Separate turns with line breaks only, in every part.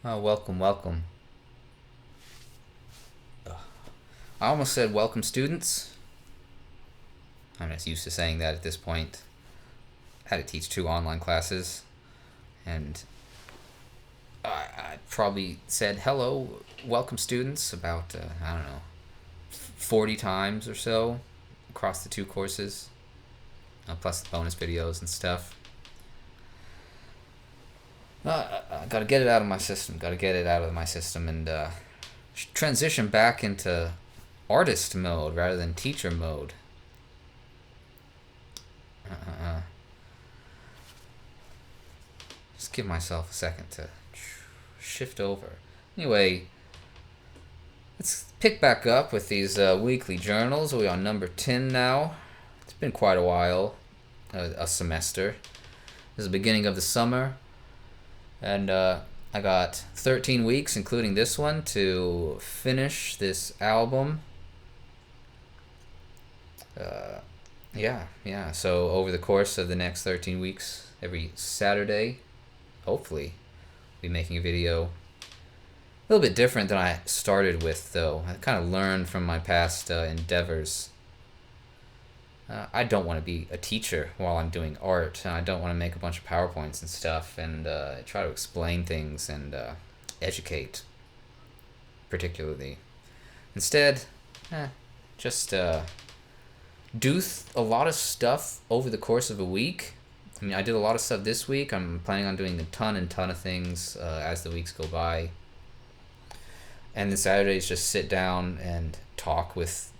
Oh, welcome, welcome. I almost said welcome, students. I'm just used to saying that at this point. I had to teach 2 online classes, and I probably said hello, welcome, students, about, I don't know, 40 times or so across the 2 courses, plus the bonus videos and stuff. I gotta get it out of my system, and transition back into artist mode rather than teacher mode. Just give myself a second to shift over. Anyway, let's pick back up with these weekly journals. We're on number 10 now. It's been quite a while, a semester. This is the beginning of the summer, and I got 13 weeks, including this one, to finish this album. Yeah. So over the course of the next 13 weeks, every Saturday, hopefully, I'll be making a video. A little bit different than I started with, though. I kind of learned from my past endeavors. I don't want to be a teacher while I'm doing art, and I don't want to make a bunch of PowerPoints and stuff and try to explain things and educate, particularly. Instead, just do a lot of stuff over the course of a week. I mean, I did a lot of stuff this week. I'm planning on doing a ton of things as the weeks go by. And then Saturdays, just sit down and talk with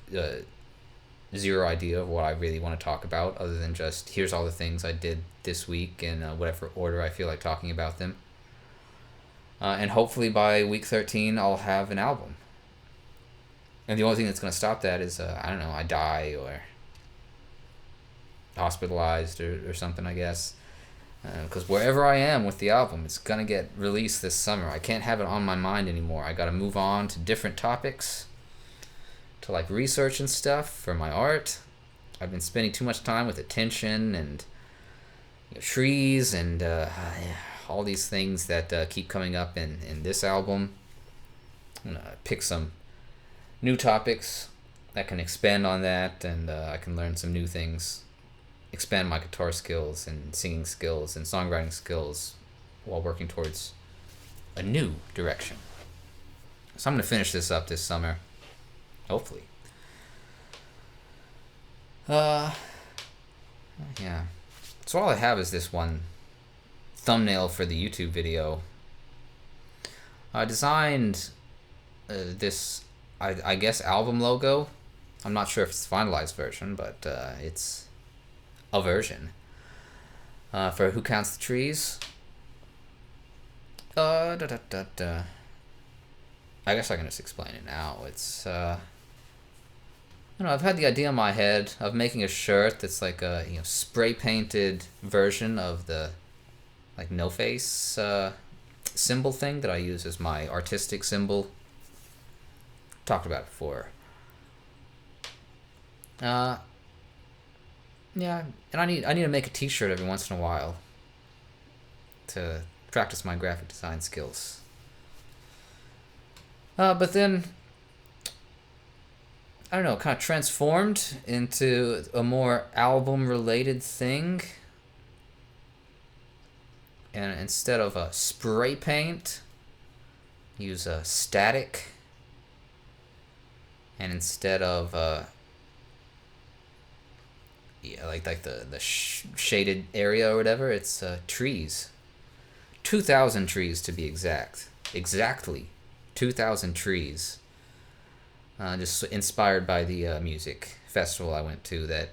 zero idea of what I really want to talk about, other than just here's all the things I did this week in whatever order I feel like talking about them. And hopefully by week 13, I'll have an album. And the only thing that's going to stop that is, I don't know, I die or hospitalized or something, I guess. Because wherever I am with the album, it's going to get released this summer. I can't have it on my mind anymore. I got to move on to different topics, to like research and stuff for my art. I've been spending too much time with attention and trees and all these things that keep coming up in this album. I'm going to pick some new topics that can expand on that, and I can learn some new things, expand my guitar skills and singing skills and songwriting skills while working towards a new direction. So I'm going to finish this up this summer, hopefully. Yeah. So all I have is this one thumbnail for the YouTube video. I designed this, I guess, album logo. I'm not sure if it's the finalized version, but it's a version for Who Counts the Trees. I guess I can just explain it now. It's I've had the idea in my head of making a shirt that's like a spray painted version of the like no face symbol thing that I use as my artistic symbol. Talked about it before. Yeah, and I need to make a T-shirt every once in a while to practice my graphic design skills. But then, I don't know, kind of transformed into a more album-related thing. And instead of a spray paint, use a static. And instead of like the shaded area or whatever, it's trees. 2,000 trees to be exact. Exactly 2,000 trees. Just inspired by the music festival I went to that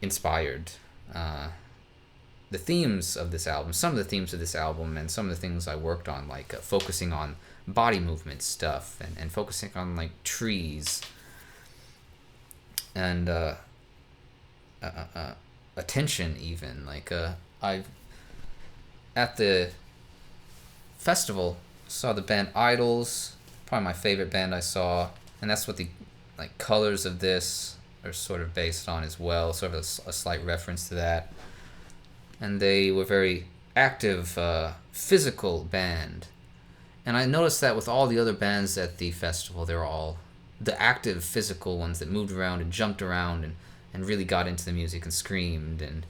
inspired the themes of this album. Some of the themes of this album and some of the things I worked on, like focusing on body movement stuff and focusing on like trees and attention even. Like I've at the festival saw the band Idols, probably my favorite band I saw, and that's what the like colors of this are sort of based on as well, sort of a slight reference to that. And they were very active, physical band, And I noticed that with all the other bands at the festival, they were all the active physical ones that moved around and jumped around and really got into the music and screamed and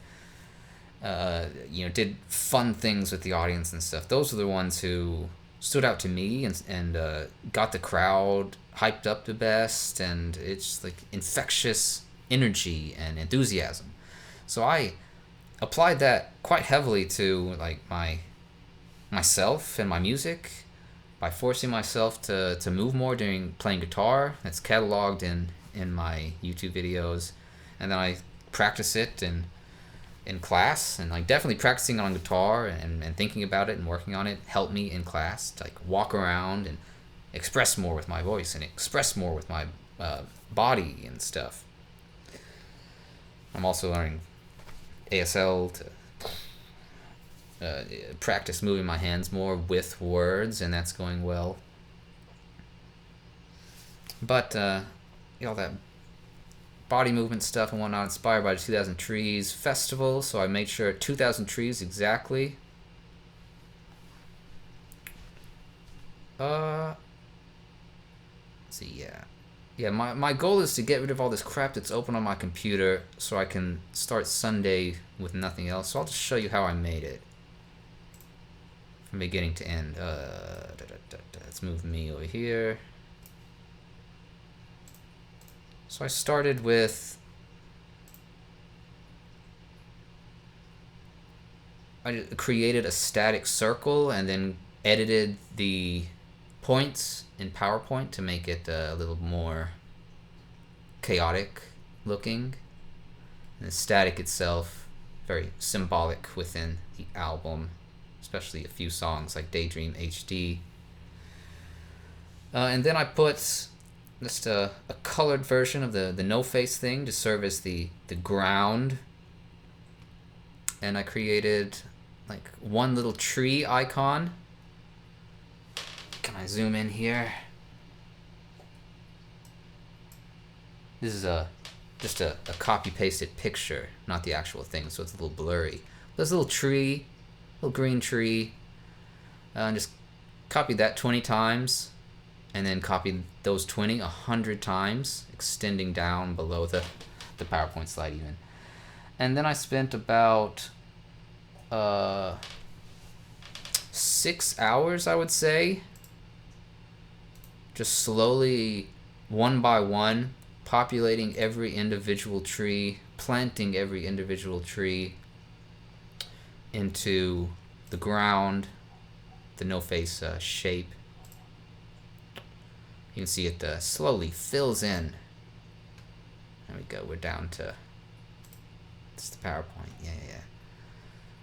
did fun things with the audience and stuff. Those are the ones who stood out to me and got the crowd hyped up the best, and it's like infectious energy and enthusiasm. So I applied that quite heavily to like myself and my music by forcing myself to move more during playing guitar. That's cataloged in my YouTube videos, and then I practice it in class, and like definitely practicing on guitar and thinking about it and working on it helped me in class to like walk around and express more with my voice and express more with my body and stuff. I'm also learning ASL to practice moving my hands more with words, and that's going well. But all that body movement stuff and whatnot inspired by the 2000 Trees Festival, so I made sure 2000 trees exactly. Let's see, yeah, my goal is to get rid of all this crap that's open on my computer so I can start Sunday with nothing else. So I'll just show you how I made it from beginning to end. Let's move me over here. So I started with, I created a static circle and then edited the points in PowerPoint to make it a little more chaotic looking. And the static itself, very symbolic within the album, especially a few songs like Daydream HD. And then I put just a colored version of the no face thing to serve as the ground. And I created like one little tree icon. Can I zoom in here? This is just a copy pasted picture, not the actual thing, so it's a little blurry. There's a little tree, little green tree, and just copied that 20 times, and then copied those 20 100 times, extending down below the PowerPoint slide even. And then I spent about 6 hours, I would say, just slowly, one by one, populating every individual tree, planting every individual tree into the ground, the no-face shape. You can see it slowly fills in. There we go, we're down to, it's the PowerPoint, yeah.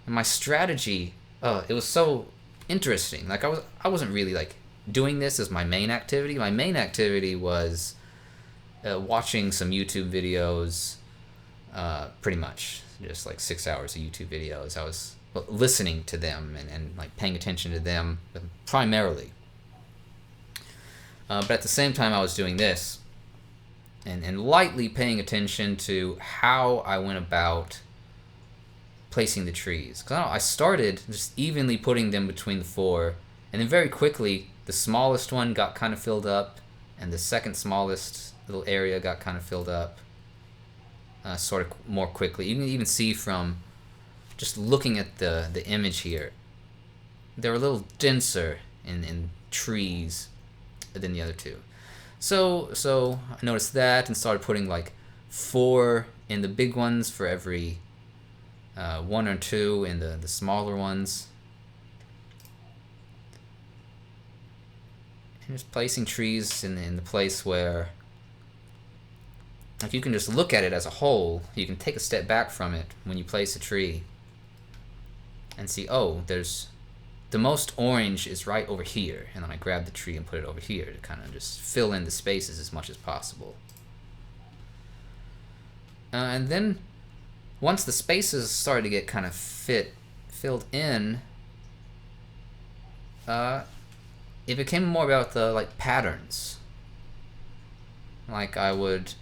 And my strategy, it was so interesting. Like I wasn't really like doing this as my main activity. My main activity was watching some YouTube videos, pretty much just like 6 hours of YouTube videos. I was listening to them and like paying attention to them primarily. But at the same time I was doing this and lightly paying attention to how I went about placing the trees. Because I started just evenly putting them between the four, and then very quickly the smallest one got kind of filled up, and the second smallest little area got kind of filled up sort of more quickly. You can even see from just looking at the image here, they're a little denser in trees than the other two. So I noticed that and started putting like 4 in the big ones for every 1 or 2 in the smaller ones. And just placing trees in the place where, like, you can just look at it as a whole. You can take a step back from it when you place a tree and see, oh, there's the most orange is right over here, and then I grab the tree and put it over here to kind of just fill in the spaces as much as possible. And then once the spaces started to get kind of filled in, it became more about the like patterns. Like I would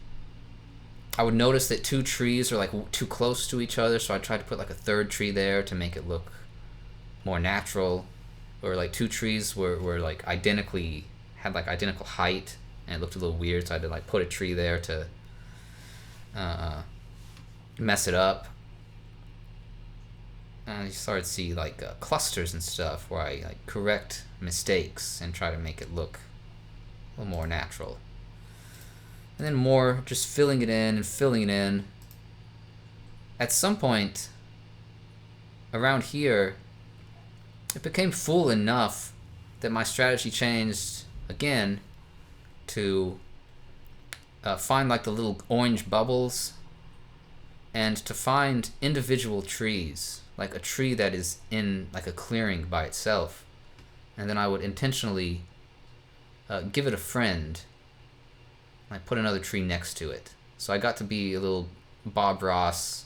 notice that 2 trees are like too close to each other, so I tried to put like a third tree there to make it look more natural. or like two trees were like identically had like identical height, and it looked a little weird, so I had to like put a tree there to mess it up. And you started to see like clusters and stuff where I like correct mistakes and try to make it look a little more natural. And then more just filling it in and filling it in. At some point around here, it became full enough that my strategy changed again to find like the little orange bubbles and to find individual trees, like a tree that is in like a clearing by itself. And then I would intentionally give it a friend. I put another tree next to it. So I got to be a little Bob Ross,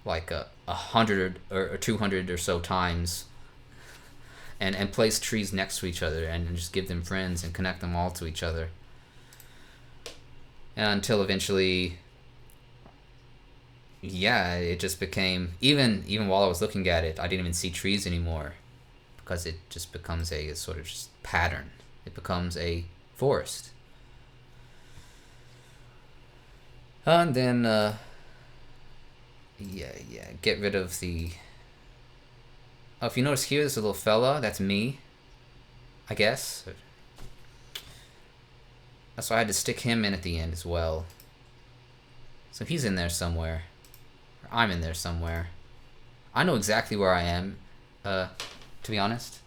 like 100 or 200 or so times, and place trees next to each other and just give them friends and connect them all to each other. And until eventually, yeah, it just became, even while I was looking at it, I didn't even see trees anymore, because it just becomes a sort of just pattern. It becomes a forest. And then, get rid of the... Oh, if you notice here, there's a little fella. That's me, I guess. That's why I had to stick him in at the end as well. So he's in there somewhere. Or I'm in there somewhere. I know exactly where I am, to be honest.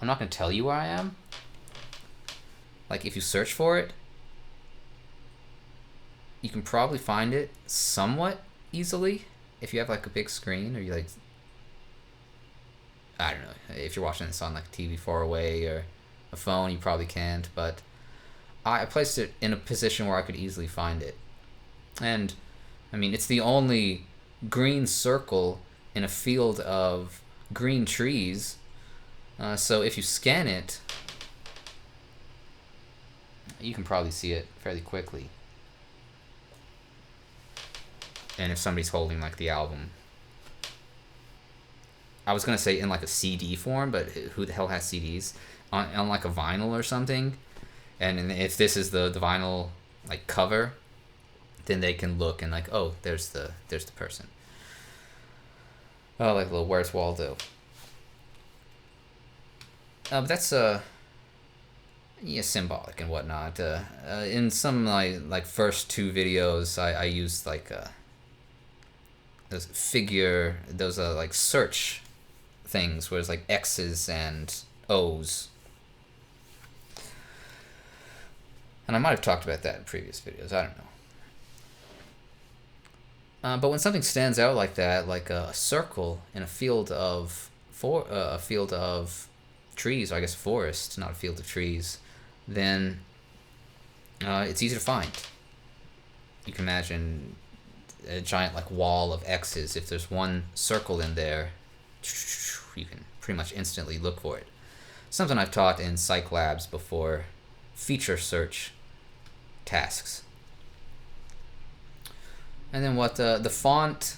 I'm not going to tell you where I am. Like, if you search for it, you can probably find it somewhat easily if you have like a big screen, or you like, I don't know, if you're watching this on like a TV far away or a phone, you probably can't, but I placed it in a position where I could easily find it. And I mean, it's the only green circle in a field of green trees, so if you scan it, you can probably see it fairly quickly. And if somebody's holding like the album, I was gonna say in like a CD form, but who the hell has CDs? On like a vinyl or something. And if this is the vinyl like cover, then they can look and like, oh, there's the person. Oh, like a little Where's Waldo. But that's symbolic and whatnot. In some like first two videos, I used like those like search things where it's like X's and O's. And I might have talked about that in previous videos, I don't know. But when something stands out like that, like a circle in a field of trees, or I guess forest, not a field of trees, then it's easy to find. You can imagine a giant like wall of X's. If there's one circle in there, you can pretty much instantly look for it. Something I've taught in psych labs before, feature search tasks. And then what the font,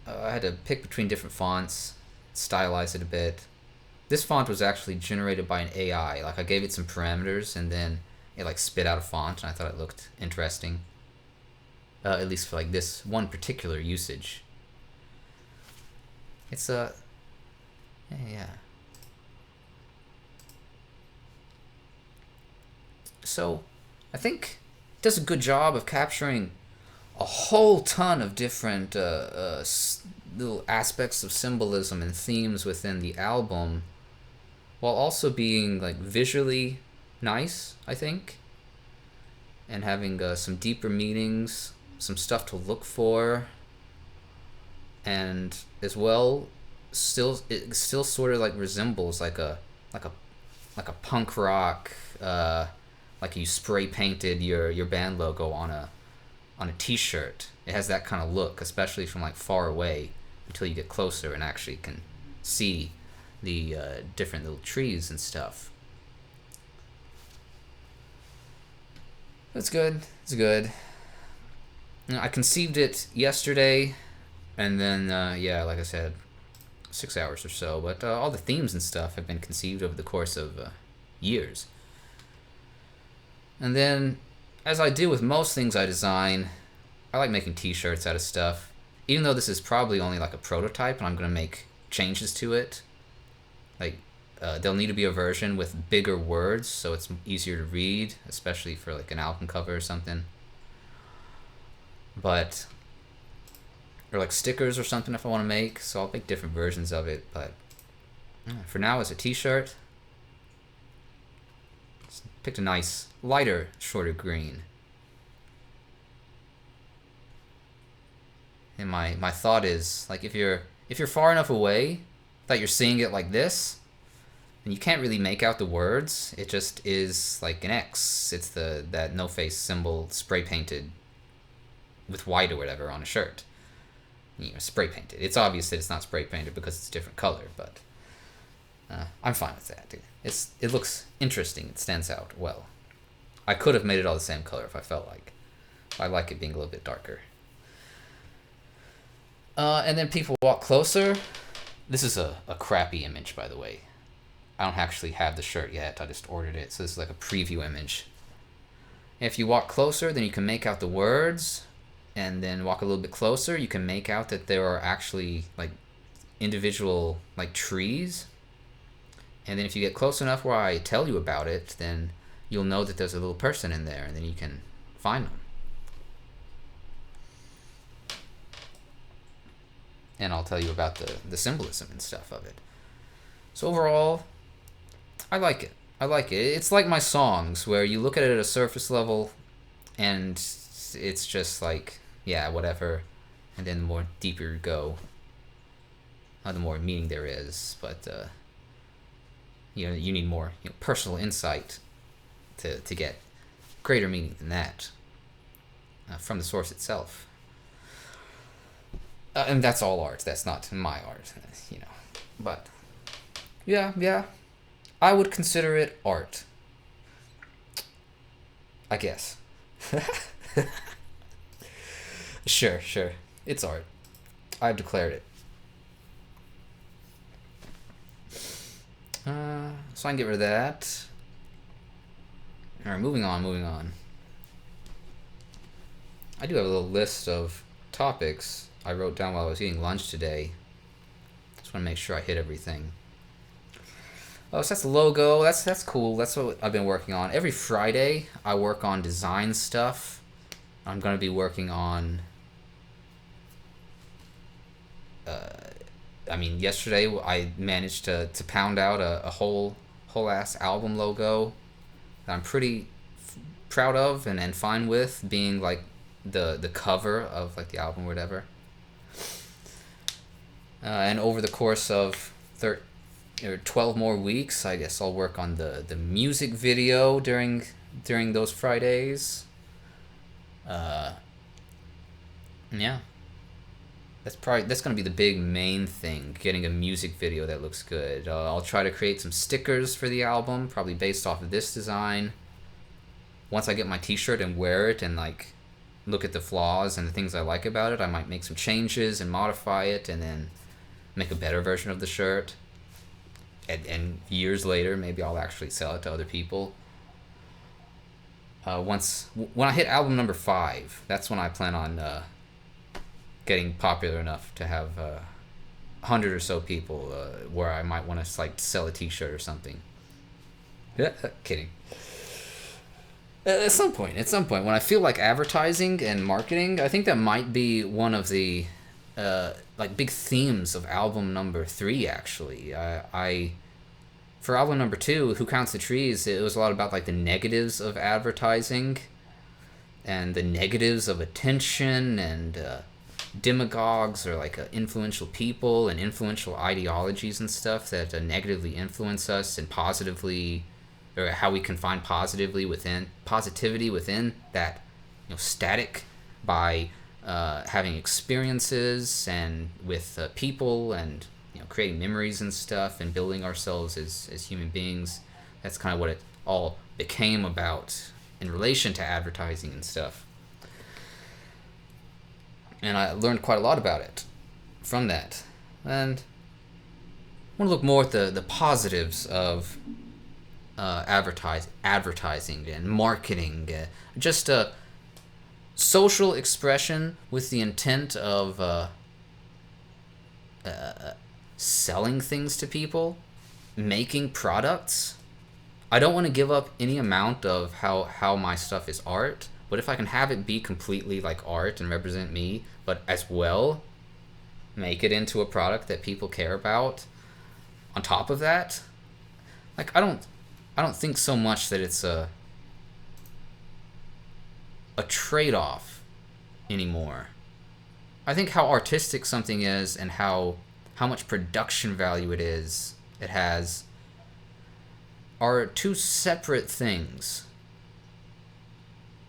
I had to pick between different fonts, stylize it a bit. This font was actually generated by an AI. Like I gave it some parameters and then it like spit out a font, and I thought it looked interesting. At least for like this one particular usage. It's yeah. So I think it does a good job of capturing a whole ton of different little aspects of symbolism and themes within the album, while also being like visually nice, I think, and having some deeper meanings, some stuff to look for, and as well, it still sort of like resembles like a punk rock, like you spray painted your band logo on a t-shirt. It has that kind of look, especially from like far away, until you get closer and actually can see the different little trees and stuff. It's good. It's good. You know, I conceived it yesterday, and then yeah, like I said, 6 hours or so, but all the themes and stuff have been conceived over the course of years. And then, as I do with most things I design, I like making t-shirts out of stuff. Even though this is probably only like a prototype and I'm going to make changes to it. Like, there'll need to be a version with bigger words so it's easier to read, especially for like an album cover or something. But, or like stickers or something if I want to make, so I'll make different versions of it. But for now, it's a t-shirt. Picked a nice, lighter, shorter green. And my thought is, like, if you're far enough away that you're seeing it like this, and you can't really make out the words, it just is like an X. It's that no face symbol spray painted with white or whatever on a shirt. Spray painted. It's obvious that it's not spray painted because it's a different color, but I'm fine with that. It looks interesting. It stands out well. I could have made it all the same color if I felt like. I like it being a little bit darker. And then people walk closer. This is a crappy image, by the way. I don't actually have the shirt yet. I just ordered it, so this is like a preview image. If you walk closer, then you can make out the words, and then walk a little bit closer, you can make out that there are actually like individual like trees. And then if you get close enough where I tell you about it, then you'll know that there's a little person in there, and then you can find them. And I'll tell you about the symbolism and stuff of it. So overall, I like it. I like it. It's like my songs, where you look at it at a surface level, and it's just like, yeah, whatever. And then the more deeper you go, the more meaning there is. But you need more personal insight to get greater meaning than that from the source itself. And that's all art. That's not my art, But yeah, I would consider it art. I guess. Sure. It's art. I've declared it. So I can get rid of that. Alright, moving on. I do have a little list of topics I wrote down while I was eating lunch today. Just want to make sure I hit everything. Oh, so that's the logo. That's cool. That's what I've been working on. Every Friday, I work on design stuff. I'm going to be working on... yesterday I managed to pound out a whole ass album logo that I'm pretty proud of and fine with, being like the cover of like the album or whatever. And over the course of 12 more weeks, I guess I'll work on the music video during those Fridays. Yeah. That's going to be the big main thing, getting a music video that looks good. I'll try to create some stickers for the album, probably based off of this design. Once I get my t-shirt and wear it and like look at the flaws and the things I like about it, I might make some changes and modify it and then make a better version of the shirt. And years later, maybe I'll actually sell it to other people. When I hit album number 5, that's when I plan on getting popular enough to have 100 or so people where I might want to like sell a t-shirt or something. Yeah, kidding. At some point, when I feel like advertising and marketing, I think that might be one of the like big themes of album number 3. Actually, for album number 2, Who Counts the Trees, it was a lot about like the negatives of advertising and the negatives of attention and demagogues, or like influential people and influential ideologies and stuff that negatively influence us, and positively, or how we can find positivity within that static by having experiences and with people and creating memories and stuff and building ourselves as human beings. That's kind of what it all became about in relation to advertising and stuff. And I learned quite a lot about it from that. And want to look more at the positives of advertising and marketing, just a social expression with the intent of selling things to people, making products. I don't want to give up any amount of how my stuff is art, but if I can have it be completely like art and represent me, but as well make it into a product that people care about on top of that, like I don't think so much that it's a trade-off anymore. I think how artistic something is and how much production value it has are two separate things.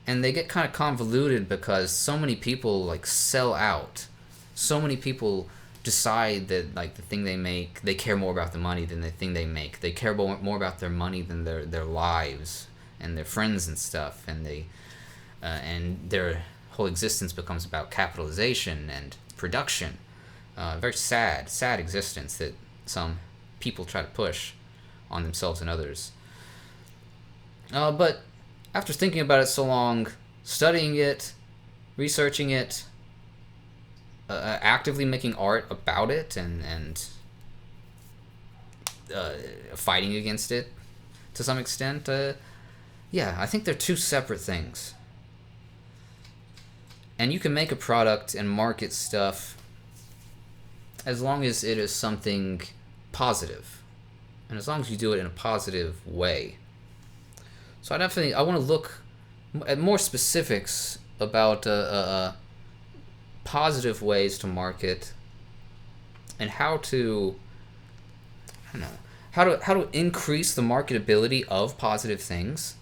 And they get kind of convoluted because so many people like sell out. So many people decide that like the thing they make, they care more about the money than the thing they make. They care more about their money than their lives and their friends and stuff, and their whole existence becomes about capitalization and production. Very sad existence that some people try to push on themselves and others. But after thinking about it so long, studying it, researching it, actively making art about it, and fighting against it to some extent, yeah, I think they're two separate things. And you can make a product and market stuff as long as it is something positive, and as long as you do it in a positive way. So I want to look at more specifics about positive ways to market and how to, I don't know, how to increase the marketability of positive things.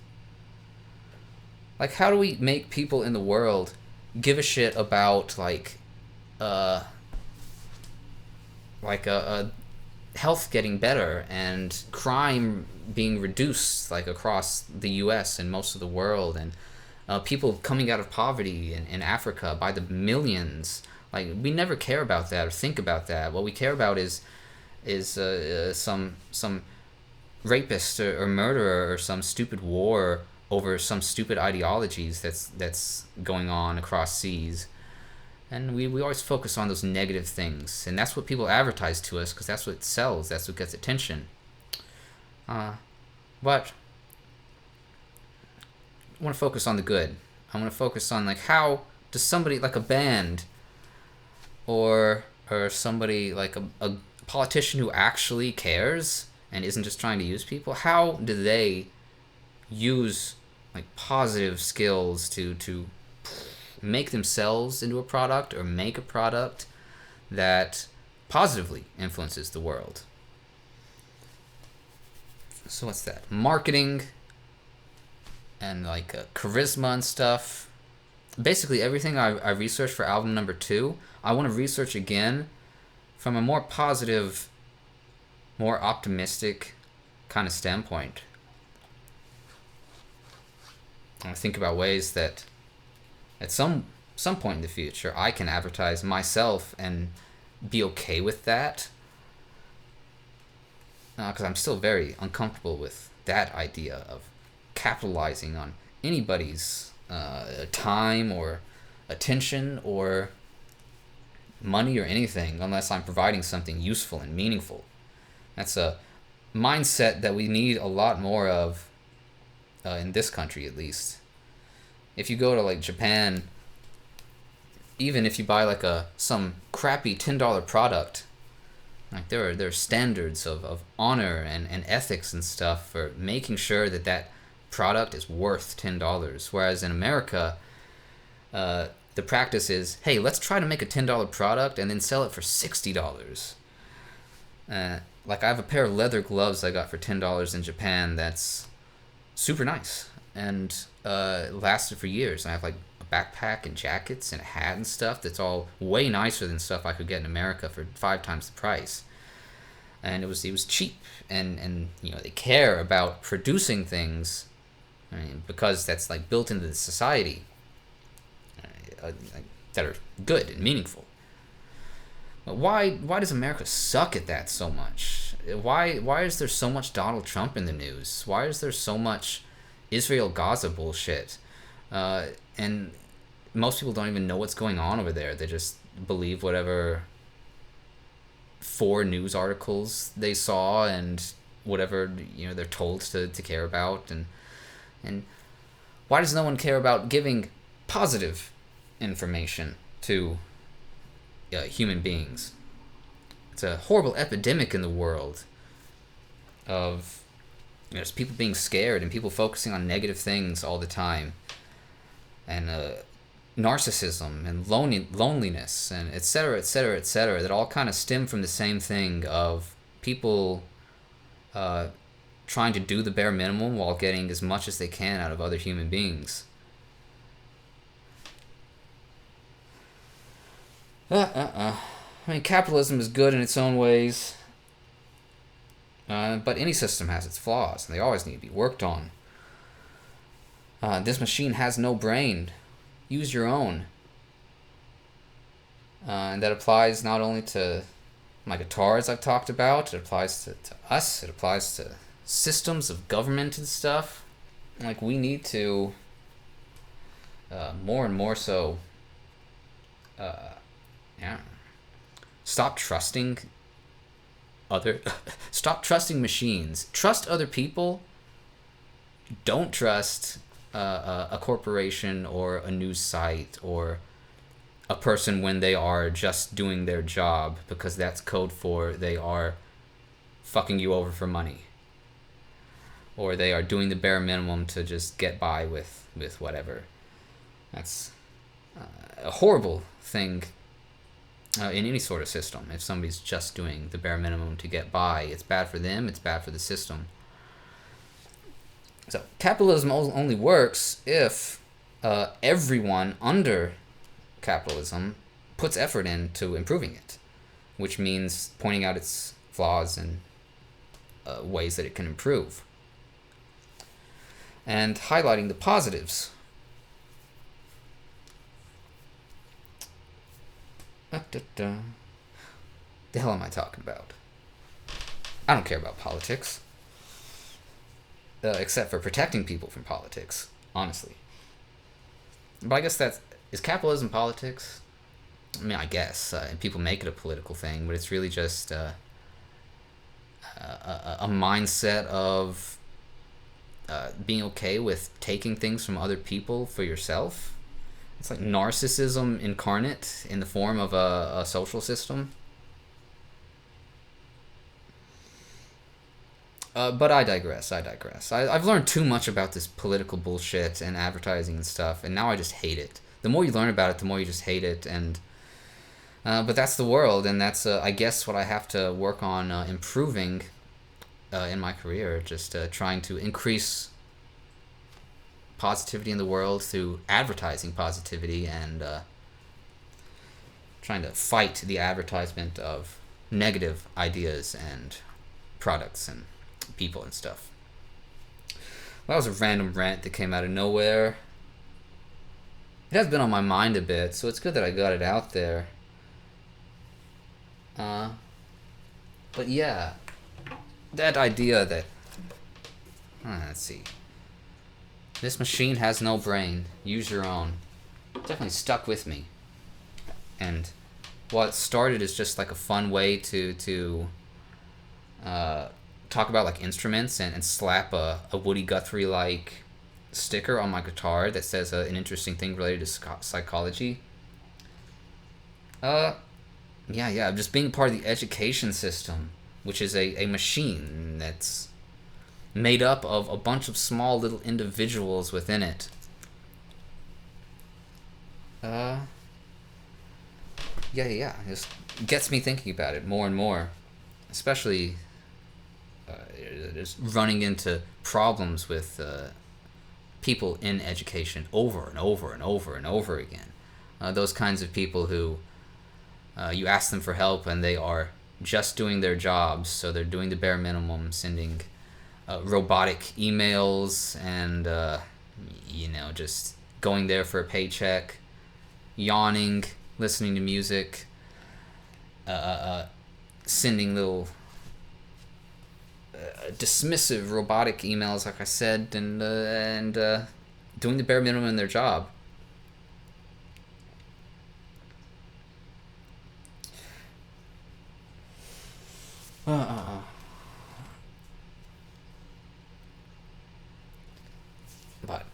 Like, how do we make people in the world give a shit about health getting better and crime being reduced like across the U.S. and most of the world, and people coming out of poverty in Africa by the millions? Like, we never care about that or think about that. What we care about is some rapist or murderer or some stupid war over some stupid ideologies that's going on across seas. And we always focus on those negative things, and that's what people advertise to us because that's what sells, that's what gets attention. But I want to focus on the good. I want to focus on like, how does somebody like a band or somebody like a politician who actually cares and isn't just trying to use people, how do they use like positive skills to make themselves into a product or make a product that positively influences the world? So what's that? Marketing and like charisma and stuff. Basically everything I researched for album number 2, I want to research again from a more positive, more optimistic kind of standpoint. I think about ways that at some point in the future I can advertise myself and be okay with that, because I'm still very uncomfortable with that idea of capitalizing on anybody's time or attention or money or anything unless I'm providing something useful and meaningful. That's a mindset that we need a lot more of in this country, at least. If you go to like Japan, even if you buy like some crappy $10 product, like there are standards of honor and ethics and stuff for making sure that product is worth $10. Whereas in America, the practice is, hey, let's try to make a $10 product and then sell it for $60. Like I have a pair of leather gloves I got for $10 in Japan that's super nice and lasted for years. And I have like a backpack and jackets and a hat and stuff that's all way nicer than stuff I could get in America for 5 times the price. And it was cheap, and you know, they care about producing things, I mean, because that's like built into the society that are good and meaningful. But why does America suck at that so much? Why is there so much Donald Trump in the news? Why is there so much Israel Gaza bullshit? And most people don't even know what's going on over there. They just believe whatever 4 news articles they saw and whatever they're told to care about. And why does no one care about giving positive information to human beings? It's a horrible epidemic in the world of just people being scared and people focusing on negative things all the time, and narcissism and loneliness and etc., etc., etc., that all kind of stem from the same thing of people trying to do the bare minimum while getting as much as they can out of other human beings. I mean, capitalism is good in its own ways, but any system has its flaws, and they always need to be worked on. This machine has no brain. Use your own. And that applies not only to my guitars I've talked about, it applies to us, it applies to systems of government and stuff. Like, we need to, more and more so, stop trusting stop trusting machines. Trust other people. Don't trust a corporation or a news site or a person when they are just doing their job, because that's code for they are fucking you over for money, or they are doing the bare minimum to just get by with whatever. That's a horrible thing in any sort of system. If somebody's just doing the bare minimum to get by, it's bad for them, it's bad for the system. So capitalism only works if everyone under capitalism puts effort into improving it, which means pointing out its flaws and ways that it can improve, and highlighting the positives. The hell am I talking about? I don't care about politics. Except for protecting people from politics, honestly. But I guess is capitalism politics? I mean, I guess. And people make it a political thing, but it's really just a mindset of being okay with taking things from other people for yourself. It's like narcissism incarnate in the form of a social system. But I digress. I've learned too much about this political bullshit and advertising and stuff, and now I just hate it. The more you learn about it, the more you just hate it. And but that's the world, and that's I guess what I have to work on improving in my career. Just trying to increase positivity in the world through advertising positivity, and trying to fight the advertisement of negative ideas and products and people and stuff. That was a random rant that came out of nowhere. It has been on my mind a bit, so it's good that I got it out there. But yeah, that idea that let's see, this machine has no brain, use your own, definitely stuck with me. And while it started as just like a fun way to talk about like instruments and slap a Woody Guthrie like sticker on my guitar that says an interesting thing related to psychology. Just being part of the education system, which is a machine that's made up of a bunch of small little individuals within it. It just gets me thinking about it more and more, especially just running into problems with people in education over and over and over and over again. Those kinds of people who you ask them for help and they are just doing their jobs, so they're doing the bare minimum, sending robotic emails and just going there for a paycheck, yawning, listening to music, sending little dismissive, robotic emails, like I said, and doing the bare minimum in their job. But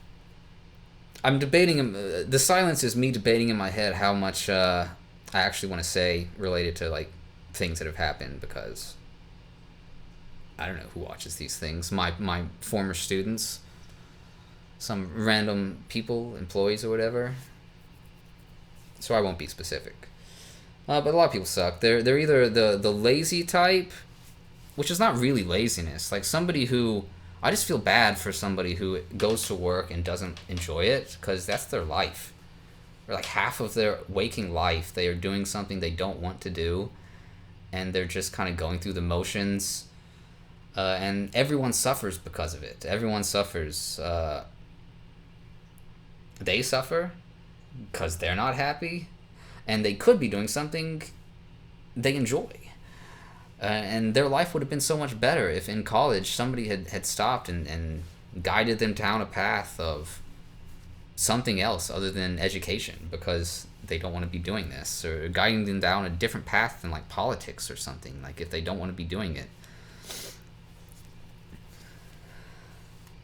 I'm debating. The silence is me debating in my head how much I actually want to say related to like things that have happened, because I don't know who watches these things. My former students, some random people, employees or whatever. So I won't be specific. But a lot of people suck. They're either the lazy type, which is not really laziness. Like somebody who, I just feel bad for somebody who goes to work and doesn't enjoy it, because that's their life. Or like half of their waking life, they are doing something they don't want to do, and they're just kind of going through the motions. And everyone suffers because of it. Everyone suffers. They suffer because they're not happy, and they could be doing something they enjoy. And their life would have been so much better if in college somebody had stopped and guided them down a path of something else other than education, because they don't want to be doing this, or guiding them down a different path than like politics or something, like if they don't want to be doing it.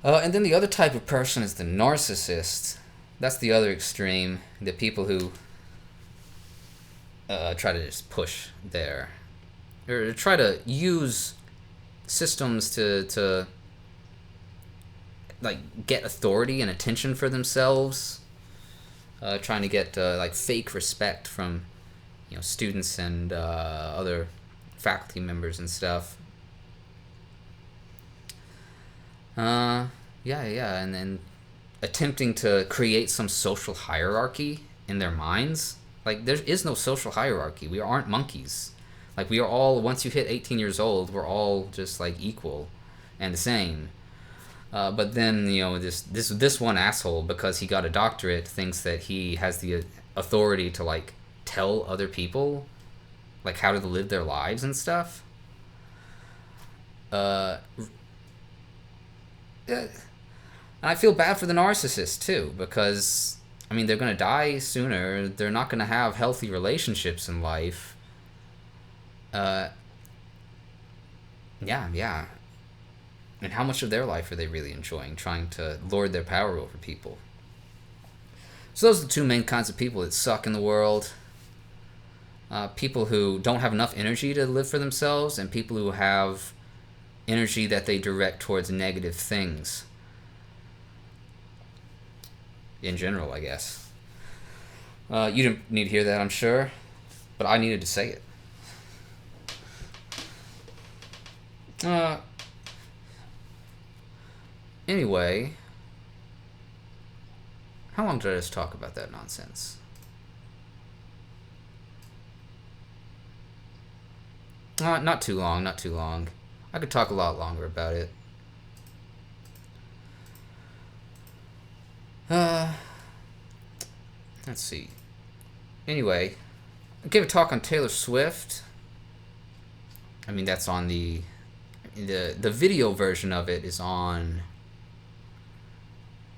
And then the other type of person is the narcissist. That's the other extreme. The people who try to just push their, or try to use systems to like get authority and attention for themselves, trying to get like fake respect from students and other faculty members and stuff. Yeah, and then attempting to create some social hierarchy in their minds. Like, there is no social hierarchy. We aren't monkeys. Like, we are all, once you hit 18 years old, we're all just, like, equal and the same. But then, this one asshole, because he got a doctorate, thinks that he has the authority to, like, tell other people, like, how to live their lives and stuff. And I feel bad for the narcissist too, because I mean they're gonna die sooner. They're not gonna have healthy relationships in life. Yeah. And how much of their life are they really enjoying, trying to lord their power over people? So those are the two main kinds of people that suck in the world. People who don't have enough energy to live for themselves, and people who have energy that they direct towards negative things. In general, I guess. You didn't need to hear that, I'm sure, but I needed to say it. Anyway, how long did I just talk about that nonsense? Not too long. I could talk a lot longer about it. Let's see. Anyway, I gave a talk on Taylor Swift. I mean, that's on the video version of it is on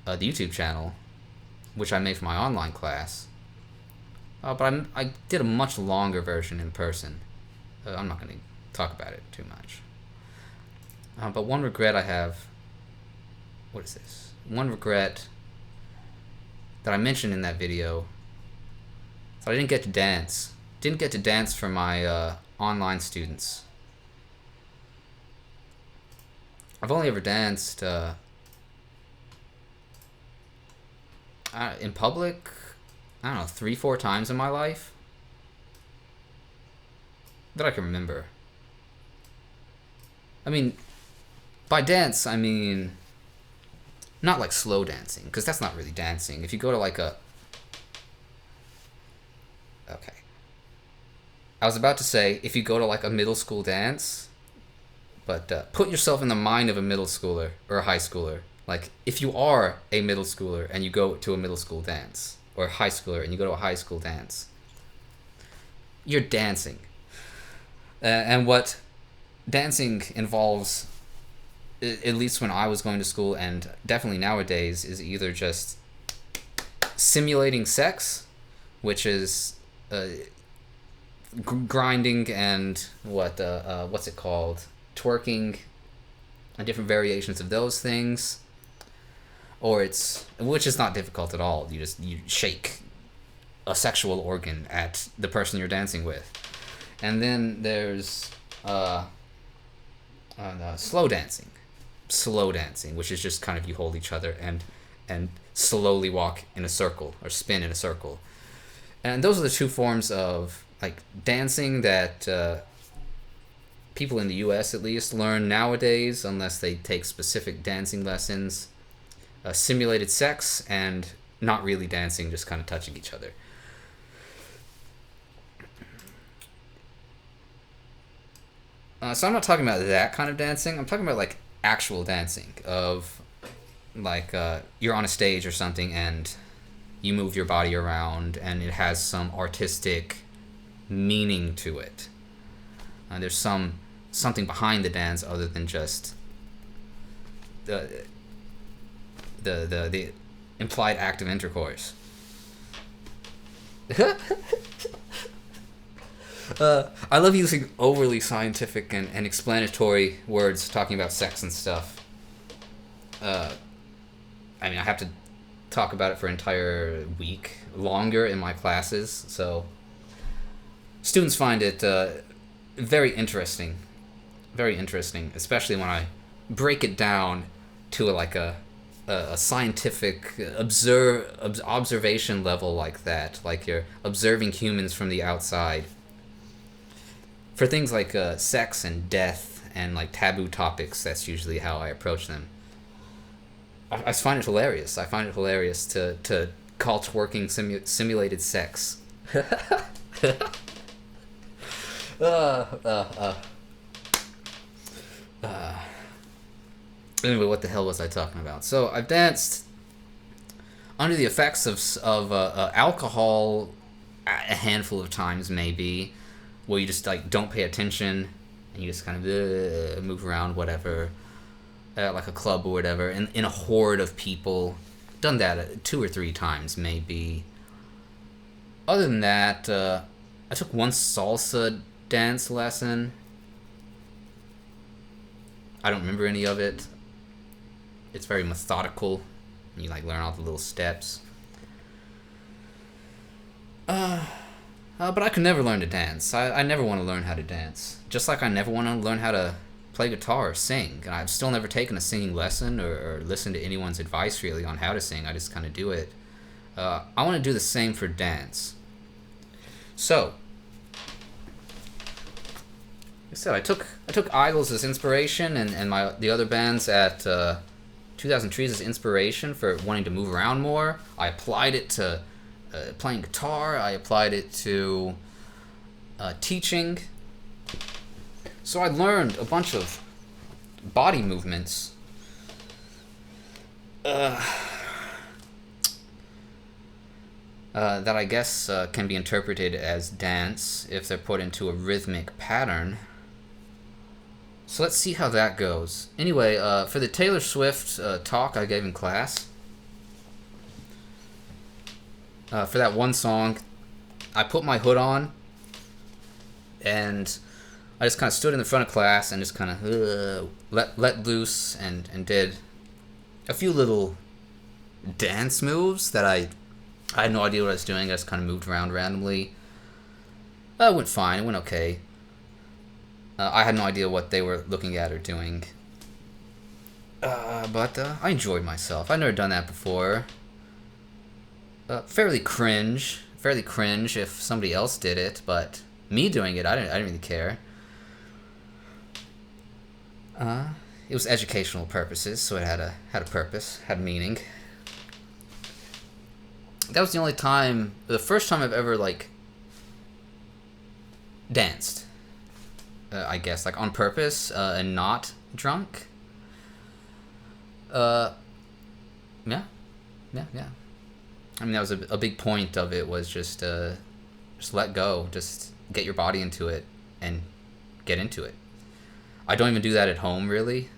the YouTube channel, which I made for my online class. But I did a much longer version in person. I'm not going to talk about it too much. But one regret I have... What is this? One regret that I mentioned in that video. So I didn't get to dance. Didn't get to dance for my online students. I've only ever danced in public, I don't know, 3-4 times in my life that I can remember. I mean, by dance, I mean not like slow dancing, because that's not really dancing. If you go to like a... Okay. I was about to say, if you go to like a middle school dance, but put yourself in the mind of a middle schooler or a high schooler. Like, if you are a middle schooler and you go to a middle school dance, or a high schooler and you go to a high school dance, you're dancing. And what dancing involves at least when I was going to school, and definitely nowadays, is either just simulating sex, which is grinding and what's it called, twerking, and different variations of those things, or which is not difficult at all. You shake a sexual organ at the person you're dancing with. And then there's slow dancing, which is just kind of you hold each other and slowly walk in a circle or spin in a circle. And those are the two forms of like dancing that people in the US at least learn nowadays, unless they take specific dancing lessons. Simulated sex and not really dancing, just kind of touching each other. So I'm not talking about that kind of dancing. I'm talking about like actual dancing of like you're on a stage or something and you move your body around and it has some artistic meaning to it. There's something behind the dance other than just the implied act of intercourse. I love using overly scientific and explanatory words talking about sex and stuff. I mean, I have to talk about it for an entire week longer in my classes, so students find it very interesting, especially when I break it down to a scientific observation level like that, like you're observing humans from the outside. For things like sex and death and like taboo topics, that's usually how I approach them. I find it hilarious. I find it hilarious to call twerking simulated sex. Anyway, what the hell was I talking about? So I've danced under the effects of alcohol a handful of times, maybe, where you just like don't pay attention and you just kind of move around, whatever, like a club or whatever, in a horde of people. Done that 2 or 3 times, maybe. Other than that, I took one salsa dance lesson. I don't remember any of it. It's very methodical. You like learn all the little steps. But I could never learn to dance. I never want to learn how to dance. Just like I never want to learn how to play guitar or sing. And I've still never taken a singing lesson or listened to anyone's advice really on how to sing. I just kind of do it. I want to do the same for dance. So, like I said, I took Idols as inspiration and the other bands at 2000 Trees as inspiration for wanting to move around more. I applied it to playing guitar. I applied it to teaching. So I learned a bunch of body movements that I guess can be interpreted as dance if they're put into a rhythmic pattern. So let's see how that goes. Anyway, for the Taylor Swift talk I gave in class, for that one song, I put my hood on, and I just kind of stood in the front of class and just kind of let loose and did a few little dance moves that I had no idea what I was doing. I just kind of moved around randomly. It went fine. It went okay. I had no idea what they were looking at or doing. But I enjoyed myself. I'd never done that before. Fairly cringe if somebody else did it, but me doing it, I didn't really care. It was educational purposes, so it had a purpose, had meaning. That was the first time I've ever like danced. I guess like on purpose and not drunk. Yeah. I mean, that was a big point of it, was just let go, just get your body into it and get into it. I don't even do that at home really.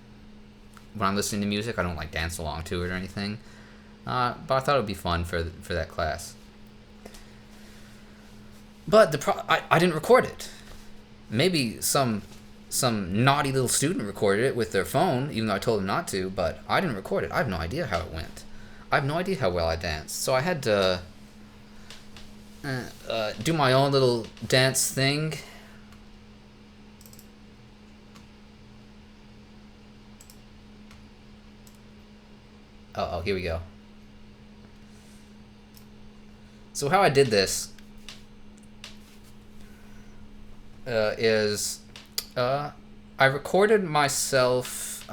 when I'm listening to music. I don't like dance along to it or anything. But I thought it would be fun for that class. But I didn't record it. Maybe some naughty little student recorded it with their phone, even though I told them not to, but I didn't record it. I have no idea how it went. I have no idea how well I danced. So I had to do my own little dance thing. Oh, here we go. So how I did this is I recorded myself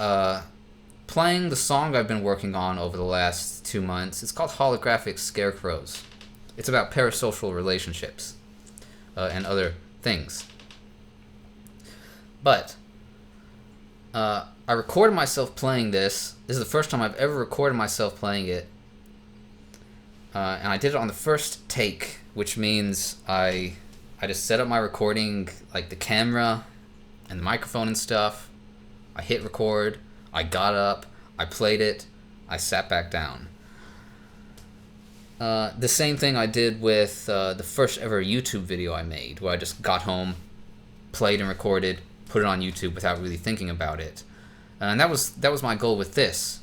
playing the song I've been working on over the last 2 months. It's called Holographic Scarecrows. It's about parasocial relationships and other things. But I recorded myself playing this. This is the first time I've ever recorded myself playing it. And I did it on the first take, which means I just set up my recording, like the camera and the microphone and stuff. I hit record. I got up. I played it. I sat back down. The same thing I did with the first ever YouTube video I made, where I just got home, played and recorded, put it on YouTube without really thinking about it. And that was my goal with this.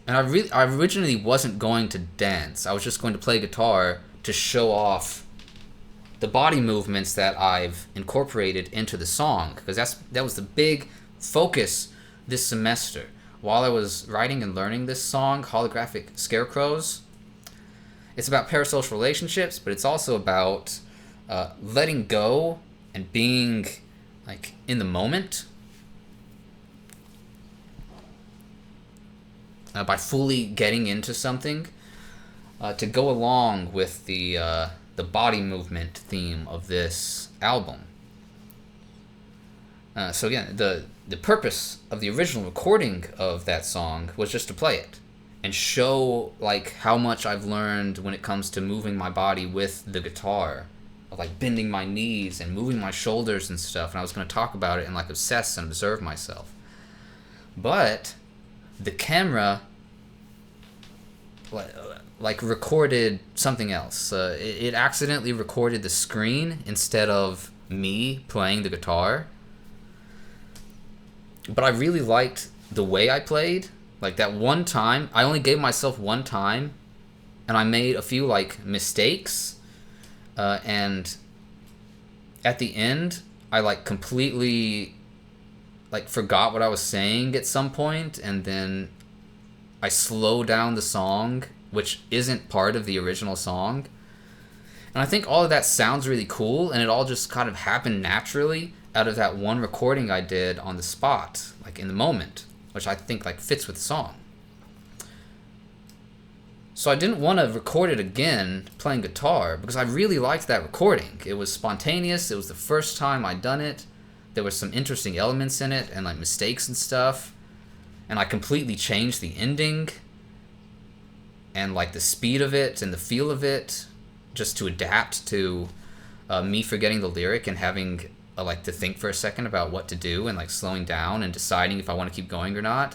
And I originally wasn't going to dance. I was just going to play guitar to show off the body movements that I've incorporated into the song, because that was the big focus this semester. While I was writing and learning this song, Holographic Scarecrows, it's about parasocial relationships, but it's also about letting go and being like in the moment. By fully getting into something to go along with the body movement theme of this album. So again, the purpose of the original recording of that song was just to play it and show like how much I've learned when it comes to moving my body with the guitar, of like bending my knees and moving my shoulders and stuff. And I was going to talk about it and like obsess and observe myself. But the camera like recorded something else. It accidentally recorded the screen instead of me playing the guitar. But I really liked the way I played. Like that one time, I only gave myself one time, and I made a few like mistakes. And at the end, I like completely like forgot what I was saying at some point, and then I slow down the song, which isn't part of the original song. And I think all of that sounds really cool, and it all just kind of happened naturally out of that one recording I did on the spot, like in the moment, which I think like fits with the song. So I didn't want to record it again playing guitar because I really liked that recording. It was spontaneous. It was the first time I'd done it. There were some interesting elements in it and like mistakes and stuff. And I completely changed the ending and like the speed of it and the feel of it just to adapt to me forgetting the lyric and having like to think for a second about what to do and like slowing down and deciding if I want to keep going or not.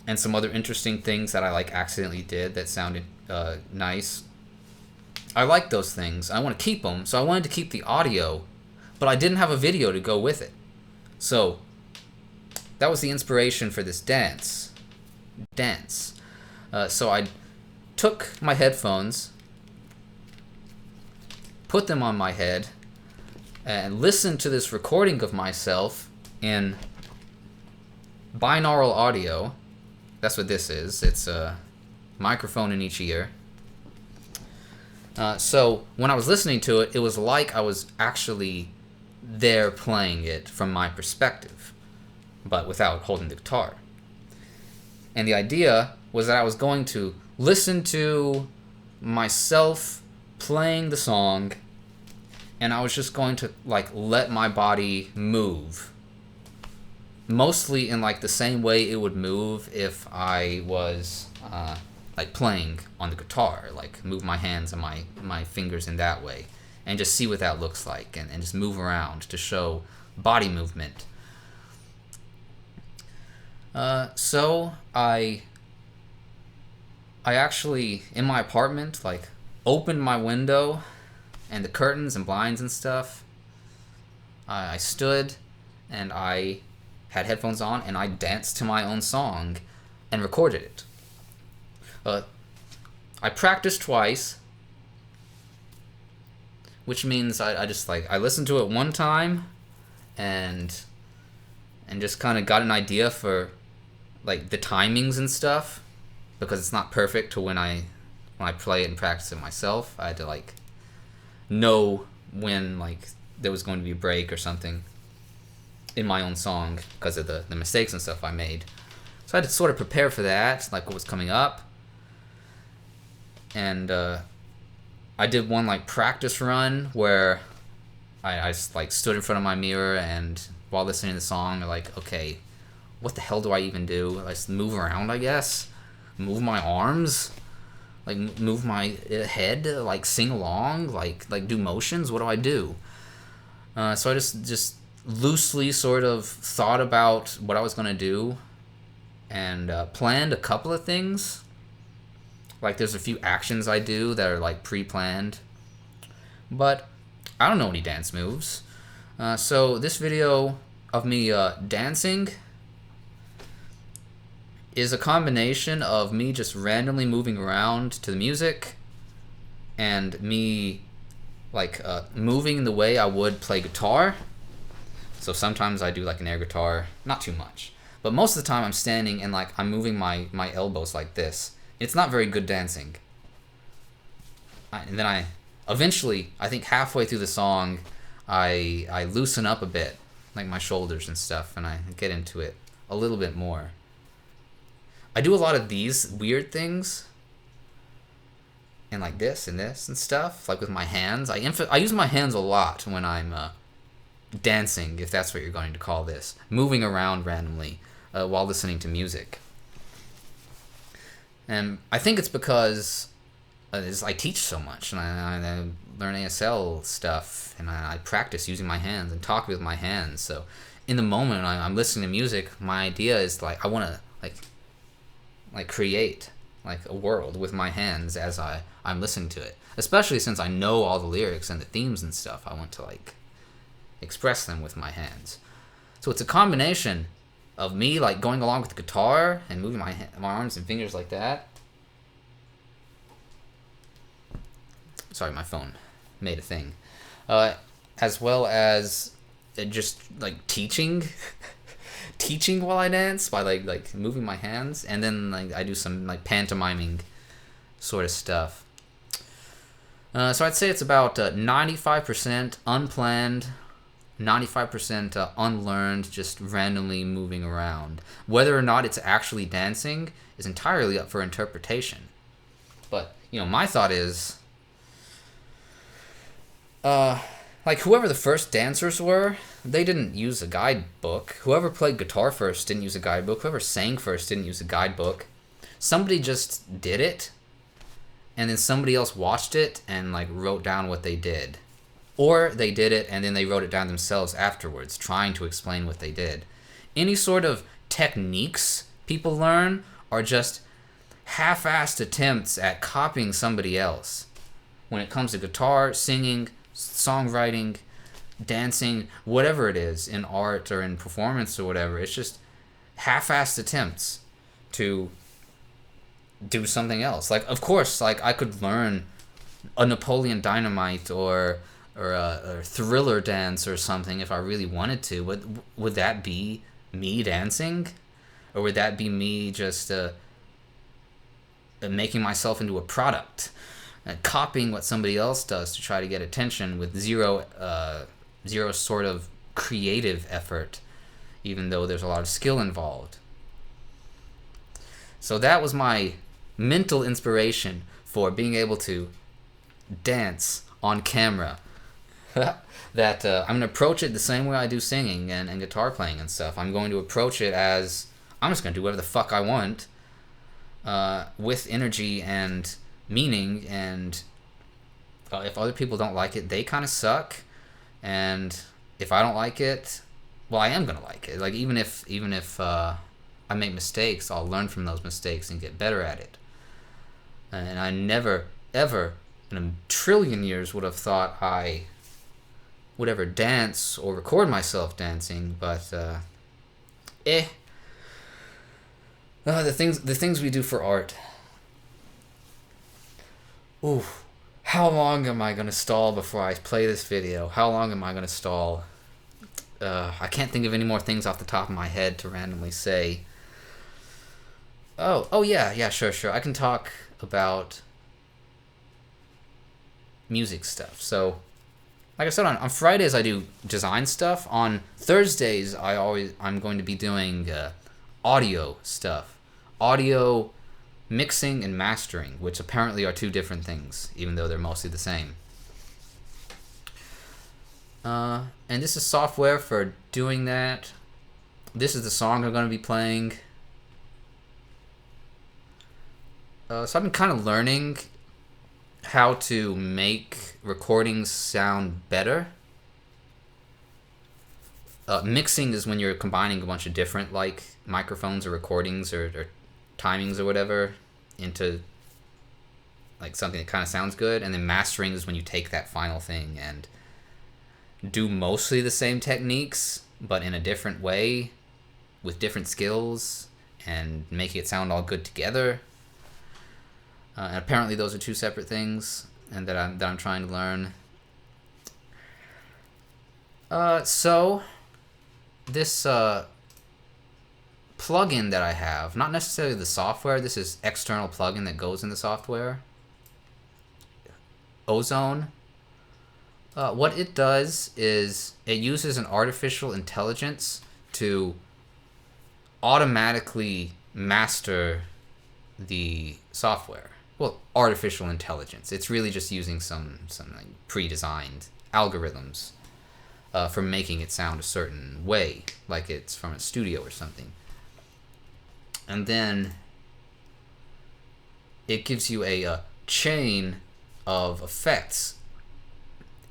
And some other interesting things that I like accidentally did that sounded nice. I like those things. I want to keep them, so I wanted to keep the audio, but I didn't have a video to go with it. So that was the inspiration for this dance. So I took my headphones, put them on my head, and listened to this recording of myself in binaural audio. That's what this is. It's a microphone in each ear. So when I was listening to it, it was like I was actually there playing it from my perspective, but without holding the guitar. And the idea was that I was going to listen to myself playing the song, and I was just going to like let my body move, mostly in like the same way it would move if I was like playing on the guitar, like move my hands and my fingers in that way, and just see what that looks like, and just move around to show body movement. So I actually, in my apartment, like, opened my window and the curtains and blinds and stuff. I stood and I had headphones on and I danced to my own song and recorded it. I practiced twice, which means I just, like, I listened to it one time and just kind of got an idea for, like, the timings and stuff, because it's not perfect to when I play it and practice it myself. I had to, like, know when, like, there was going to be a break or something in my own song because of the mistakes and stuff I made. So I had to sort of prepare for that, like what was coming up. And I did one, like, practice run where I just, like, stood in front of my mirror and while listening to the song, like, okay, what the hell do I even do? I just move around, I guess. Move my arms, like, move my head, like, sing along, like do motions. What do I do? So I just loosely sort of thought about what I was gonna do and planned a couple of things. Like, there's a few actions I do that are, like, pre-planned, but I don't know any dance moves. So this video of me dancing is a combination of me just randomly moving around to the music and me, like, moving the way I would play guitar. So sometimes I do, like, an air guitar, not too much, but most of the time I'm standing and, like, I'm moving my elbows like this. It's not very good dancing. And then I eventually, I think halfway through the song, I loosen up a bit, like my shoulders and stuff, and I get into it a little bit more. I do a lot of these weird things, and like this and stuff, like with my hands. I use my hands a lot when I'm dancing, if that's what you're going to call this, moving around randomly while listening to music. And I think it's because I teach so much, and I learn ASL stuff, and I practice using my hands and talk with my hands. So in the moment I'm listening to music, my idea is, like, I want to like create, like, a world with my hands as I'm listening to it. Especially since I know all the lyrics and the themes and stuff, I want to, like, express them with my hands. So it's a combination of me, like, going along with the guitar and moving my arms and fingers like that. Sorry, my phone made a thing. As well as just, like, teaching while I dance by, like moving my hands, and then, like, I do some, like, pantomiming sort of stuff. So I'd say it's about 95% unplanned, 95% unlearned, just randomly moving around. Whether or not it's actually dancing is entirely up for interpretation. But, you know, my thought is, like, whoever the first dancers were, they didn't use a guidebook. Whoever played guitar first didn't use a guidebook. Whoever sang first didn't use a guidebook. Somebody just did it, and then somebody else watched it and, like, wrote down what they did. Or they did it and then they wrote it down themselves afterwards, trying to explain what they did. Any sort of techniques people learn are just half-assed attempts at copying somebody else. When it comes to guitar, singing, songwriting, dancing, whatever it is, in art or in performance or whatever, it's just half-assed attempts to do something else. Like, of course, like, I could learn a Napoleon Dynamite or a Thriller dance or something if I really wanted to. Would that be me dancing? Or would that be me just making myself into a product? Copying what somebody else does to try to get attention with zero sort of creative effort, even though there's a lot of skill involved. So that was my mental inspiration for being able to dance on camera. That I'm going to approach it the same way I do singing and guitar playing and stuff. I'm going to approach it as, I'm just going to do whatever the fuck I want, with energy and meaning, and if other people don't like it, they kind of suck, and if I don't like it, well, I am gonna like it. Like, even if I I make mistakes, I'll learn from those mistakes and get better at it. And I never, ever in a trillion years would have thought I would ever dance or record myself dancing, but the things we do for art. Ooh, how long am I gonna stall before I play this video? How long am I gonna stall? I can't think of any more things off the top of my head to randomly say. Oh yeah, sure. I can talk about music stuff. So, like I said, on Fridays I do design stuff. On Thursdays I'm going to be doing audio stuff. Audio mixing and mastering, which apparently are two different things, even though they're mostly the same. And this is software for doing that. This is the song I'm going to be playing. So I've been kind of learning how to make recordings sound better. Mixing is when you're combining a bunch of different like microphones or recordings or timings or whatever into like something that kind of sounds good, and then mastering is when you take that final thing and do mostly the same techniques but in a different way with different skills and make it sound all good together. And apparently those are two separate things, and that I'm trying to learn. So this plugin that I have, not necessarily the software, this is external plugin that goes in the software, Ozone. What it does is it uses an artificial intelligence to automatically master the software. Well, artificial intelligence. It's really just using some like pre-designed algorithms for making it sound a certain way, like it's from a studio or something. And then it gives you a chain of effects.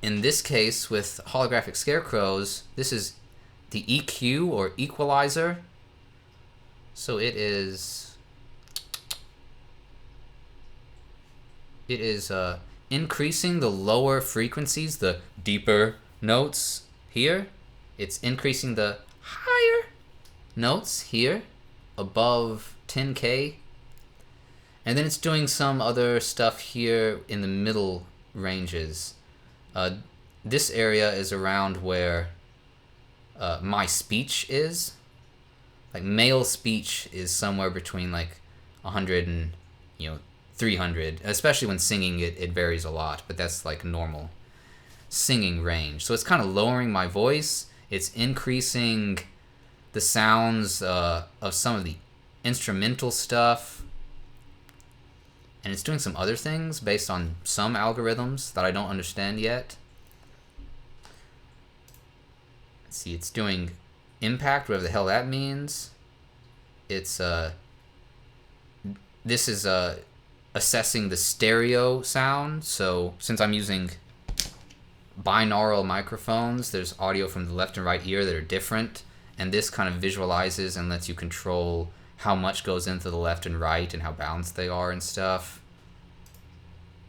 In this case, with holographic scarecrows, this is the EQ or equalizer. So it is increasing the lower frequencies, the deeper notes here. It's increasing the higher notes here above 10K. And then it's doing some other stuff here in the middle ranges. This area is around where my speech is. Like male speech is somewhere between like 100 and 300. Especially when singing, it varies a lot, but that's like normal singing range. So it's kind of lowering my voice. It's increasing the sounds of some of the instrumental stuff. And it's doing some other things based on some algorithms that I don't understand yet. Let's see, it's doing impact, whatever the hell that means. It's this is assessing the stereo sound. So since I'm using binaural microphones, there's audio from the left and right ear that are different, and this kind of visualizes and lets you control how much goes into the left and right and how balanced they are and stuff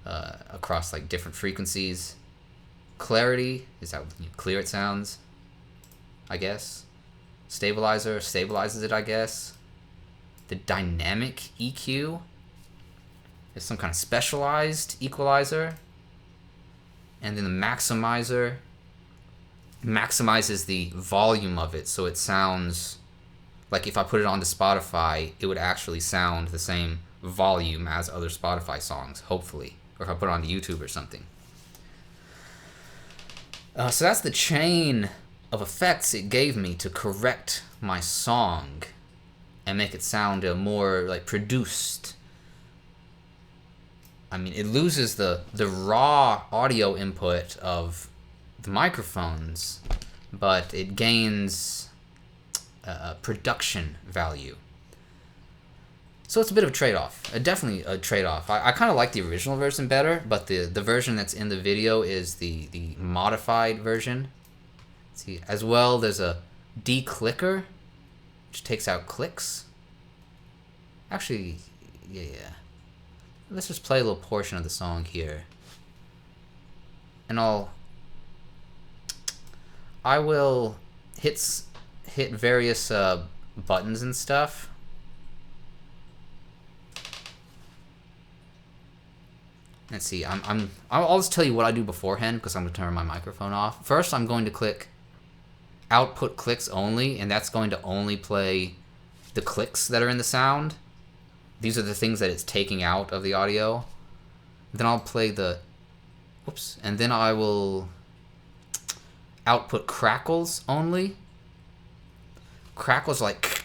across like different frequencies. Clarity is how clear it sounds, I guess. Stabilizer stabilizes it, I guess. The dynamic EQ is some kind of specialized equalizer. And then the maximizer maximizes the volume of it, so it sounds like if I put it onto Spotify, it would actually sound the same volume as other Spotify songs, hopefully. Or if I put it onto YouTube or something. So that's the chain of effects it gave me to correct my song and make it sound more like produced. I mean, it loses the raw audio input of the microphones, but it gains production value. So it's a bit of a trade-off. Definitely a trade-off. I kind of like the original version better, but the version that's in the video is the modified version. Let's see, as well, there's a declicker, which takes out clicks. Actually, yeah. Let's just play a little portion of the song here. And I will hit various buttons and stuff. Let's see. I'll just tell you what I do beforehand because I'm going to turn my microphone off. First, I'm going to click output clicks only, and that's going to only play the clicks that are in the sound. These are the things that it's taking out of the audio. Then I'll play the, whoops, and then I will output crackles only. Crackles like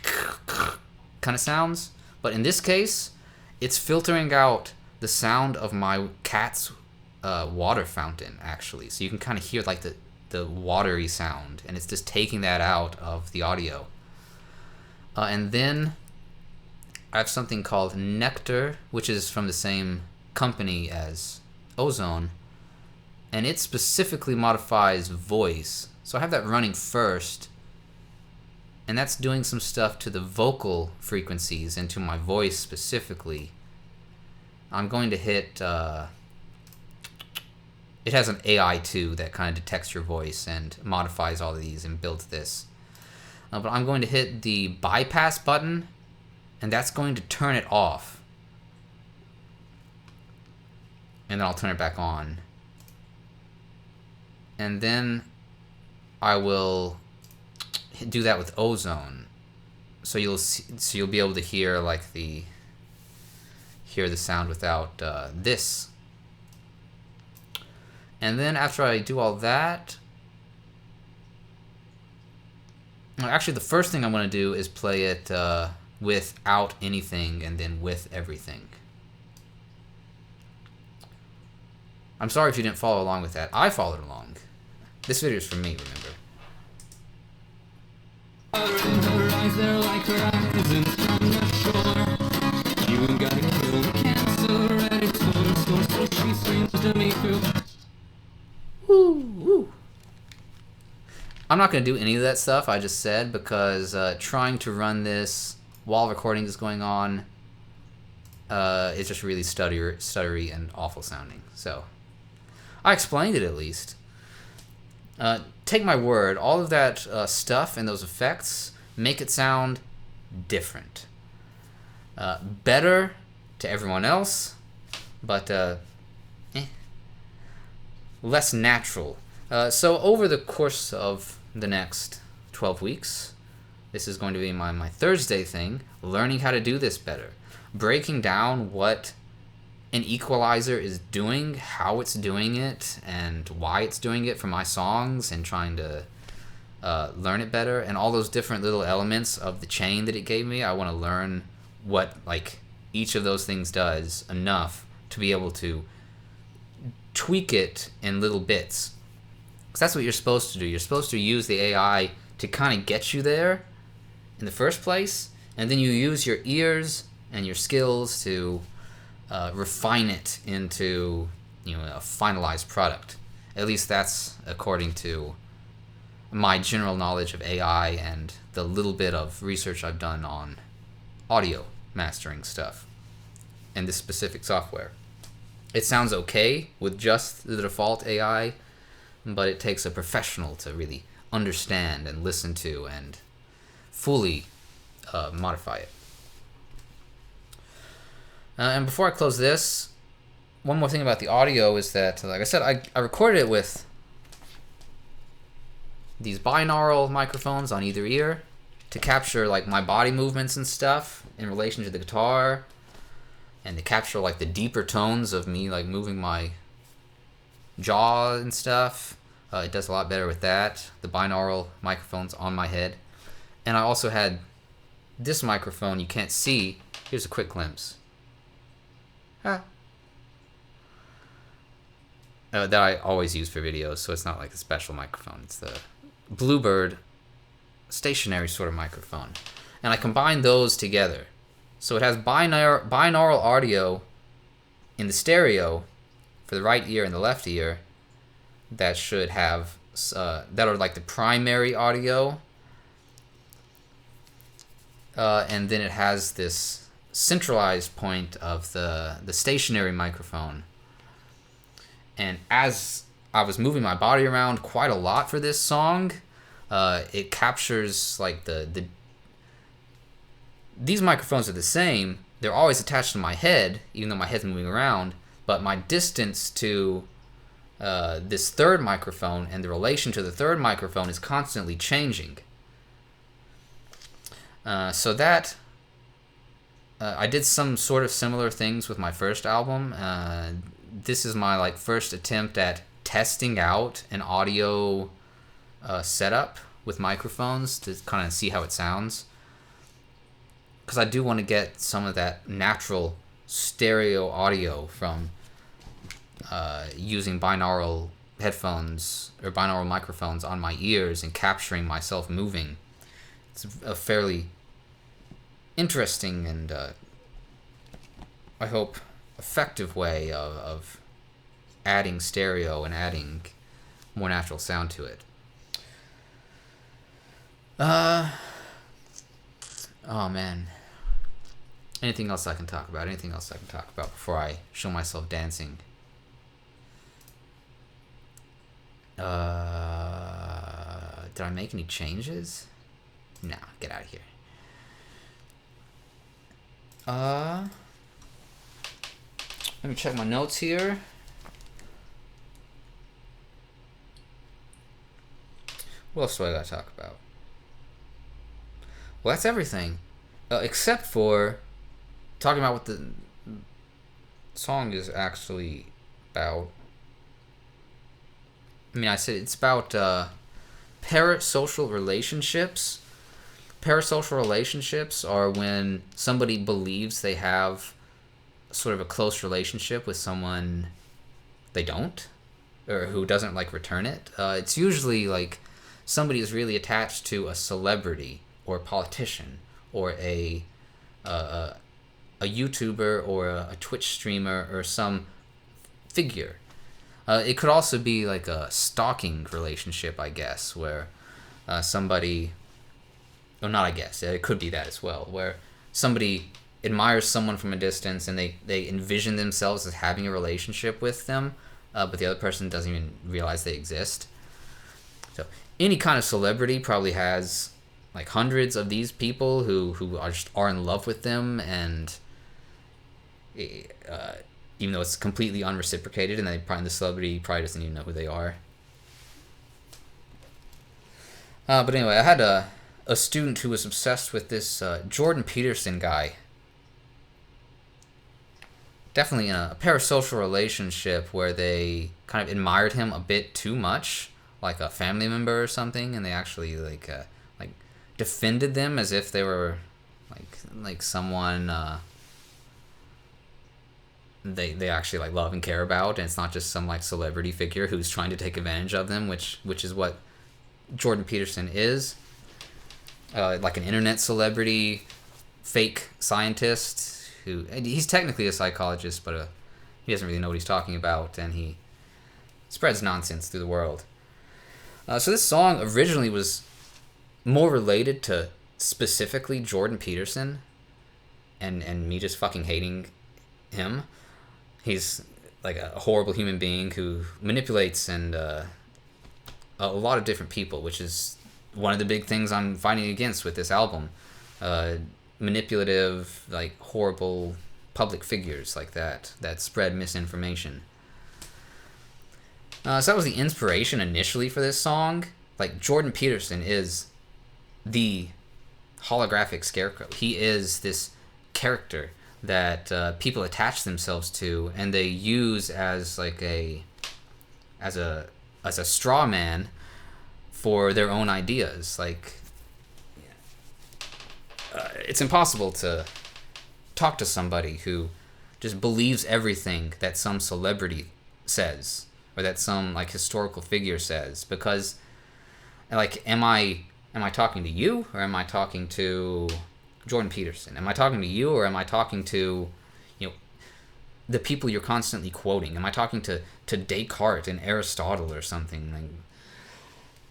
kind of sounds, but in this case, it's filtering out the sound of my cat's water fountain, actually. So you can kind of hear like the watery sound, and it's just taking that out of the audio. And then I have something called Nectar, which is from the same company as Ozone, and it specifically modifies voice. So I have that running first, and that's doing some stuff to the vocal frequencies and to my voice specifically. I'm going to hit, it has an AI too that kind of detects your voice and modifies all of these and builds this. But I'm going to hit the bypass button, and that's going to turn it off. And then I'll turn it back on. And then I will do that with Ozone. So you'll be able to hear like hear the sound without this. And then after I do all that, actually the first thing I'm going to do is play it without anything and then with everything. I'm sorry if you didn't follow along with that. I followed along. This video is for me, remember. Woo. I'm not going to do any of that stuff I just said because trying to run this while recording is going on is just really stuttery and awful sounding. So I explained it at least. Take my word, all of that stuff and those effects make it sound different. Better to everyone else, but less natural. So over the course of the next 12 weeks, this is going to be my Thursday thing, learning how to do this better. Breaking down what an equalizer is doing, how it's doing it, and why it's doing it for my songs, and trying to learn it better, and all those different little elements of the chain that it gave me. I want to learn what like each of those things does enough to be able to tweak it in little bits. Because that's what you're supposed to do. You're supposed to use the AI to kind of get you there in the first place, and then you use your ears and your skills to refine it into a finalized product. At least that's according to my general knowledge of AI and the little bit of research I've done on audio mastering stuff and this specific software. It sounds okay with just the default AI, but it takes a professional to really understand and listen to and fully modify it. And before I close this, one more thing about the audio is that, like I said, I recorded it with these binaural microphones on either ear to capture like my body movements and stuff in relation to the guitar, and to capture like the deeper tones of me like moving my jaw and stuff. It does a lot better with that. The binaural microphones on my head. And I also had this microphone you can't see. Here's a quick glimpse. That I always use for videos, so it's not like a special microphone. It's the Bluebird stationary sort of microphone. And I combine those together. So it has binaural audio in the stereo for the right ear and the left ear that should have, that are like the primary audio. And then it has this centralized point of the stationary microphone. And as I was moving my body around quite a lot for this song, it captures like these microphones are the same. They're always attached to my head, even though my head's moving around. But my distance to this third microphone and the relation to the third microphone is constantly changing. So that I did some sort of similar things with my first album. This is my like first attempt at testing out an audio setup with microphones to kind of see how it sounds. Because I do want to get some of that natural stereo audio from using binaural headphones or binaural microphones on my ears and capturing myself moving. It's a fairly interesting and I hope effective way of adding stereo and adding more natural sound to it. Oh man. Anything else I can talk about? Anything else I can talk about before I show myself dancing? Did I make any changes? Nah, get out of here. Let me check my notes here. What else do I gotta talk about? Well, that's everything. Except for talking about what the song is actually about. I mean, I said it's about parasocial relationships. Parasocial relationships are when somebody believes they have sort of a close relationship with someone they don't, or who doesn't like return it. It's usually like somebody is really attached to a celebrity or a politician or a YouTuber or a Twitch streamer or some figure. It could also be like a stalking relationship, I guess, where somebody... Oh, not I guess. It could be that as well, where somebody admires someone from a distance and they envision themselves as having a relationship with them, but the other person doesn't even realize they exist. So any kind of celebrity probably has like hundreds of these people who are in love with them, and even though it's completely unreciprocated, and the celebrity probably doesn't even know who they are. But anyway, I had a student who was obsessed with this Jordan Peterson guy. Definitely in a parasocial relationship where they kind of admired him a bit too much, like a family member or something, and they actually like defended them as if they were like someone they actually like love and care about, and it's not just some like celebrity figure who's trying to take advantage of them, which is what Jordan Peterson is. Like an internet celebrity, fake scientist he's technically a psychologist, but he doesn't really know what he's talking about, and he spreads nonsense through the world. So this song originally was more related to specifically Jordan Peterson and me just fucking hating him. He's like a horrible human being who manipulates and a lot of different people, which is one of the big things I'm fighting against with this album. Manipulative, like horrible public figures like that spread misinformation. So that was the inspiration initially for this song. Like Jordan Peterson is the holographic scarecrow. He is this character that people attach themselves to, and they use as like as a straw man for their own ideas. Like it's impossible to talk to somebody who just believes everything that some celebrity says or that some like historical figure says, because like am I talking to you, or am I talking to Jordan Peterson? Am I talking to you, or am I talking to the people you're constantly quoting? Am I talking to Descartes and Aristotle or something?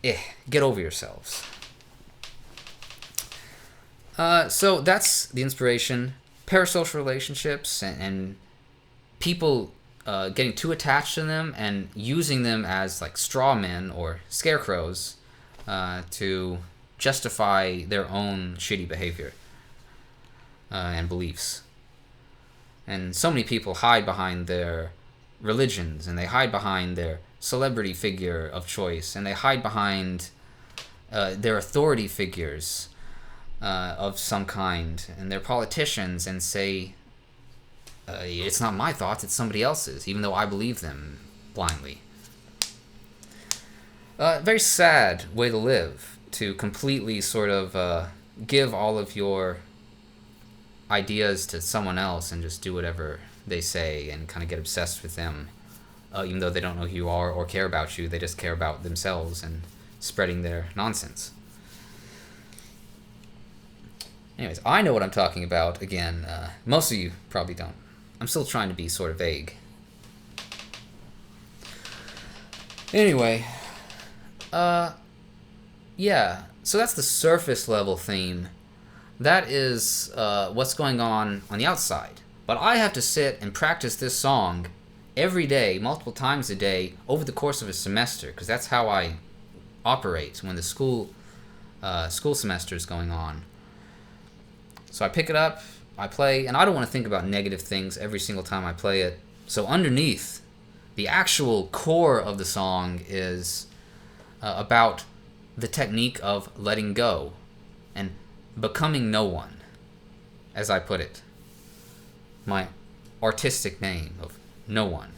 Like, get over yourselves. So that's the inspiration. parasocial relationships and people getting too attached to them and using them as like straw men or scarecrows to justify their own shitty behavior and beliefs. And so many people hide behind their religions, and they hide behind their celebrity figure of choice, and they hide behind their authority figures of some kind, and their politicians, and say, it's not my thoughts, it's somebody else's, even though I believe them blindly. Very sad way to live, to completely sort of give all of your ideas to someone else and just do whatever they say and kind of get obsessed with them, even though they don't know who you are or care about you. They just care about themselves and spreading their nonsense. Anyways, I know what I'm talking about. Again, most of you probably don't. I'm still trying to be sort of vague. Anyway, yeah, so that's the surface level theme. That is what's going on the outside. But I have to sit and practice this song every day, multiple times a day, over the course of a semester, because that's how I operate when the school semester is going on. So I pick it up, I play, and I don't want to think about negative things every single time I play it. So underneath, the actual core of the song is about the technique of letting go and becoming no one, as I put it. My artistic name of no one.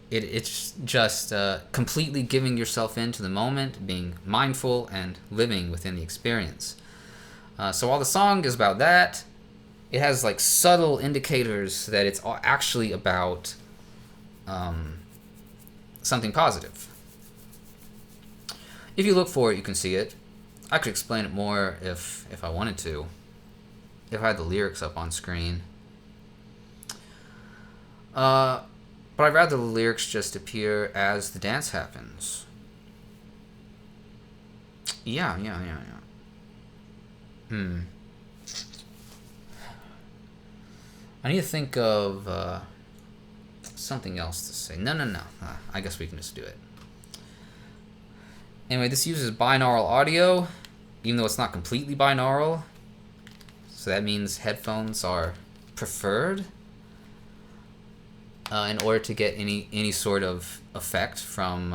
It's just completely giving yourself into the moment, being mindful, and living within the experience. So while the song is about that, it has like subtle indicators that it's actually about something positive. If you look for it, you can see it. I could explain it more if I wanted to, if I had the lyrics up on screen. But I'd rather the lyrics just appear as the dance happens. Yeah. I need to think of something else to say. No. I guess we can just do it. Anyway, this uses binaural audio, even though it's not completely binaural. So that means headphones are preferred in order to get any sort of effect from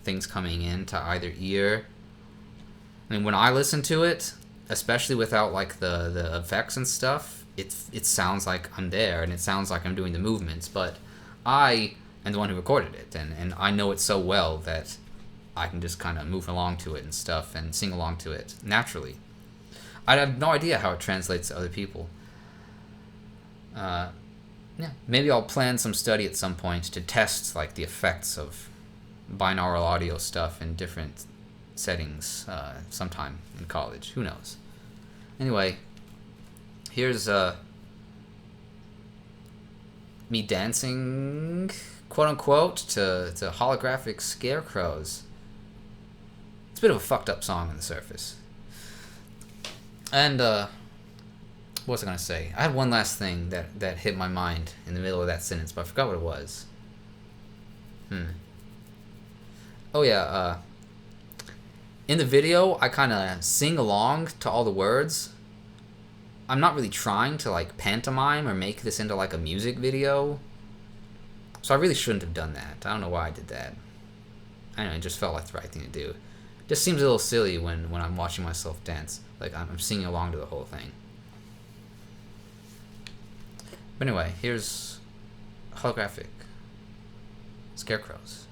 things coming into either ear. I mean, when I listen to it, especially without like the effects and stuff, it sounds like I'm there and it sounds like I'm doing the movements, but I am the one who recorded it, and I know it so well that I can just kind of move along to it and stuff and sing along to it naturally. I have no idea how it translates to other people. Yeah, maybe I'll plan some study at some point to test like the effects of binaural audio stuff in different settings sometime in college. Who knows? Anyway, here's me dancing, quote unquote, to holographic scarecrows. It's a bit of a fucked up song on the surface. And what was I gonna say? I had one last thing that hit my mind in the middle of that sentence, but I forgot what it was. Oh yeah, in the video I kinda sing along to all the words. I'm not really trying to like pantomime or make this into like a music video. So I really shouldn't have done that. I don't know why I did that. I don't know, it just felt like the right thing to do. It just seems a little silly when I'm watching myself dance. Like I'm singing along to the whole thing. But anyway, here's holographic scarecrows.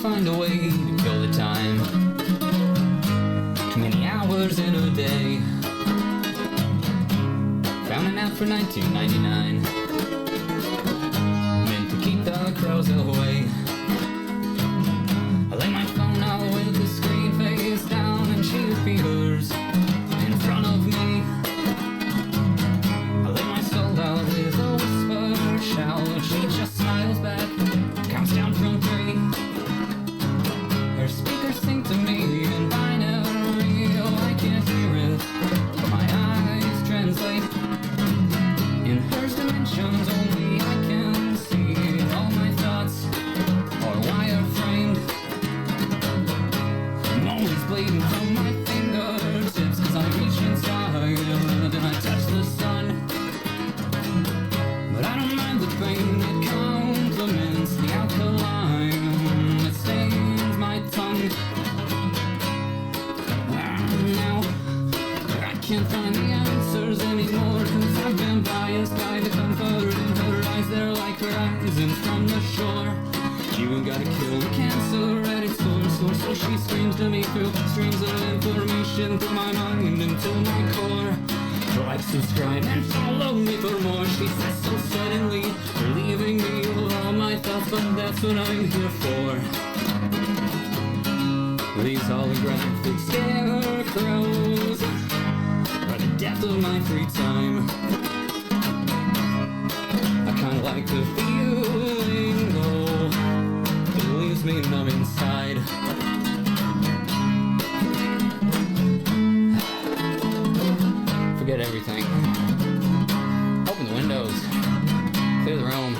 find a way to kill the time. Too many hours in a day. Found an app for $19.99, meant to keep the crows away. I lay my phone out with the screen face down, and she appears in front of me. I lay my soul out with a whisper shout. She just smiles back, counts down from 3. Her speakers sing to me in binary. Oh, I can't hear it, but my eyes translate. In her dimensions only I can see. All my thoughts are wire-framed. I'm always bleeding from my fingertips, 'cause I reach inside and I touch the sun. But I don't mind the pain, it complements the alkaline that stains my tongue. Now I can't find the answers anymore, 'cause I've been biased by the comfort in her eyes. They're like horizons from the shore. You gotta kill the cancer at its source, so she screams to me through streams of information through my mind into my core. Like, subscribe, and follow me for more. She says so suddenly, relieving me of all my thoughts, but that's what I'm here for. These holographic scarecrows are the death of my free time. I kinda like the feeling though, it leaves me numb inside. Forget everything. Open the windows, clear the room.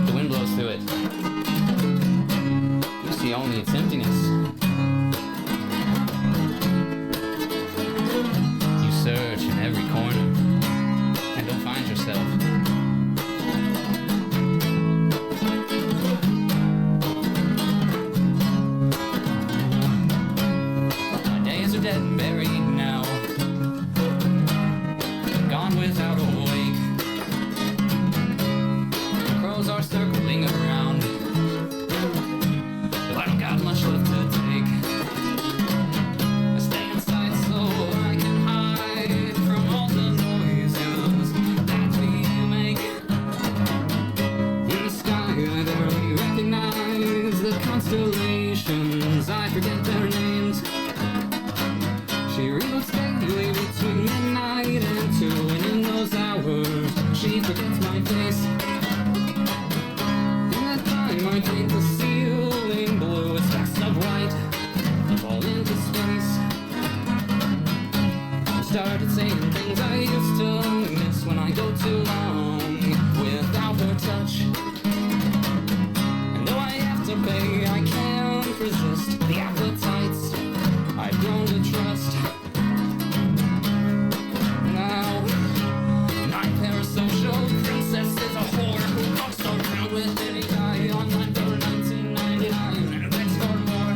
The wind blows through it. You see only its emptiness. You search in every corner and don't find yourself. My days are dead and buried now, gone without a wake. The crows are circling around, but I don't got much left to take. I stay inside so I can hide from all the noises that we make. In the sky I barely recognize the constellations, I forget their names. She reboots daily between midnight and 2, and in those hours she forgets my face. In that time I paint the ceiling blue with specks of white that fall into space. I started saying things I used to miss when I go too long without her touch. And though I have to pay, I can't resist the appetites I've grown to trust. Now, my parasocial princess is a whore who walks around with any guy online for $19.99 and begs for more.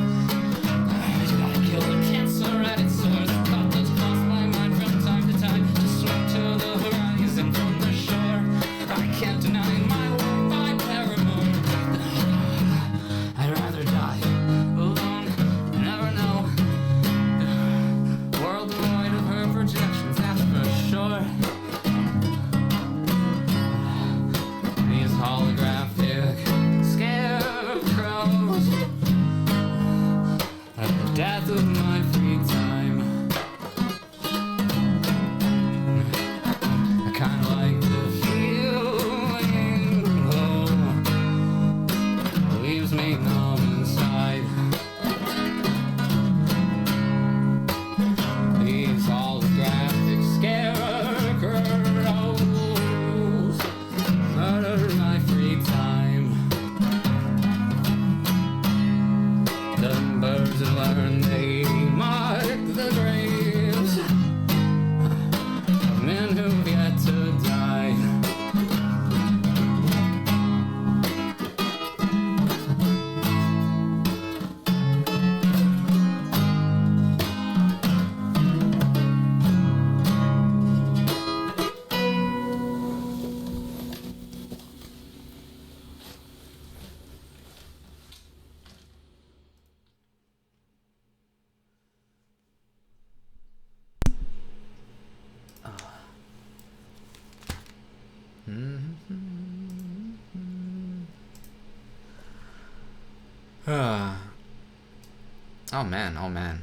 You gotta kill the cancer at its source. Thought that's crossed my mind from time to time, to swim to the horizon from the shore. I can't deny my Wi-Fi paramour. I'd rather die alone. And Oh man, oh man.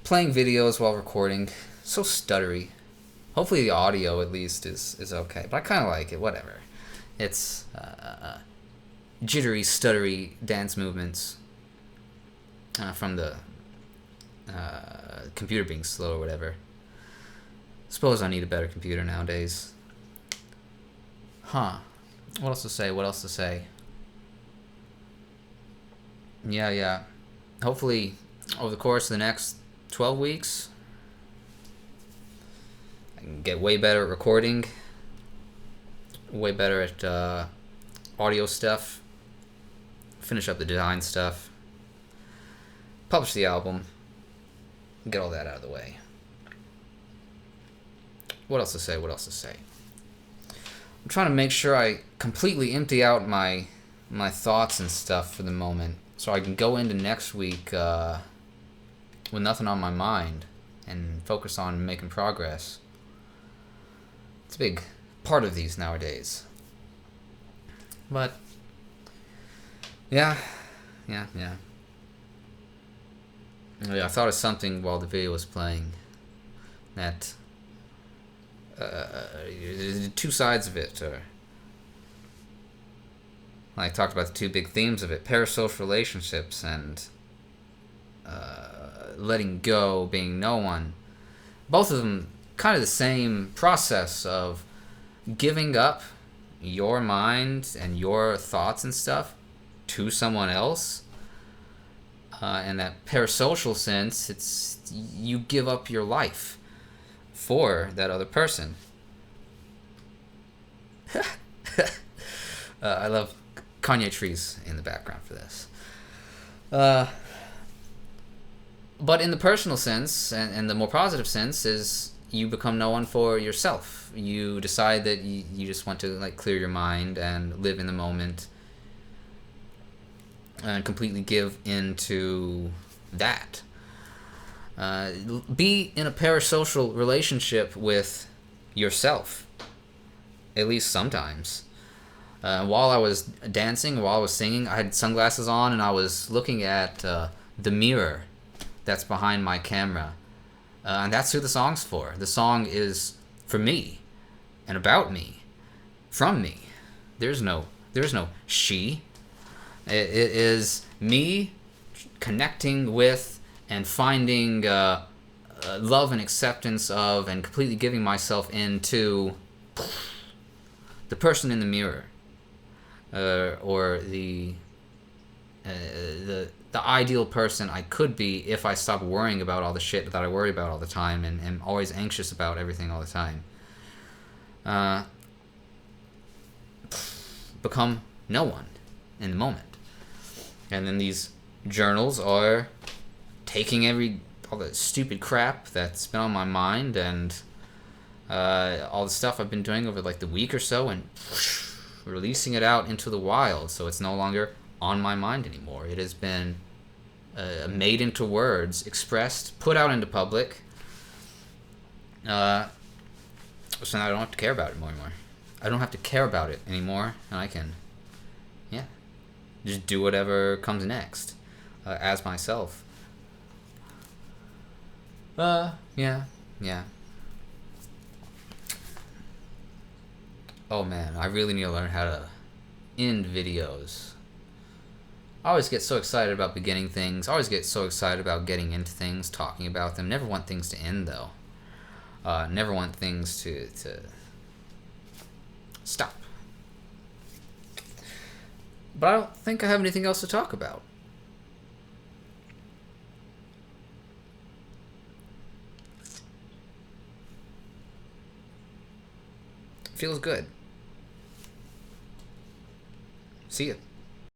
Playing videos while recording, so stuttery. Hopefully the audio at least is okay, but I kind of like it. Whatever. It's jittery, stuttery dance movements from the computer being slow or whatever. Suppose I need a better computer nowadays. Huh. What else to say? What else to say? Yeah. Hopefully, over the course of the next 12 weeks, I can get way better at recording, way better at audio stuff, finish up the design stuff, publish the album, get all that out of the way. What else to say? What else to say? I'm trying to make sure I completely empty out my thoughts and stuff for the moment, so I can go into next week with nothing on my mind and focus on making progress. It's a big part of these nowadays. But yeah. I thought of something while the video was playing that two sides of it, or I talked about the two big themes of it: parasocial relationships and letting go, being no one. Both of them kind of the same process of giving up your mind and your thoughts and stuff to someone else. In that parasocial sense, it's you give up your life for that other person. I love Kanye trees in the background for this. But in the personal sense, and the more positive sense, is you become no one for yourself. You decide that you just want to clear your mind and live in the moment and completely give into that. Be in a parasocial relationship with yourself, at least sometimes. While I was dancing, while I was singing, I had sunglasses on and I was looking at the mirror that's behind my camera. And that's who the song's for. The song is for me and about me, from me. There's no she. It is me connecting with and finding love and acceptance of, and completely giving myself into the person in the mirror, or the ideal person I could be if I stopped worrying about all the shit that I worry about all the time and am always anxious about everything all the time. Become no one in the moment. And then these journals are taking all the stupid crap that's been on my mind and all the stuff I've been doing over the week or so and releasing it out into the wild, so it's no longer on my mind anymore. It has been made into words, expressed, put out into public, so now I don't have to care about it anymore. I don't have to care about it anymore, and I can just do whatever comes next as myself. Yeah. Oh man, I really need to learn how to end videos. I always get so excited about beginning things. I always get so excited about getting into things, talking about them. Never want things to end, though. Never want things to stop. But I don't think I have anything else to talk about. Feels good. See ya.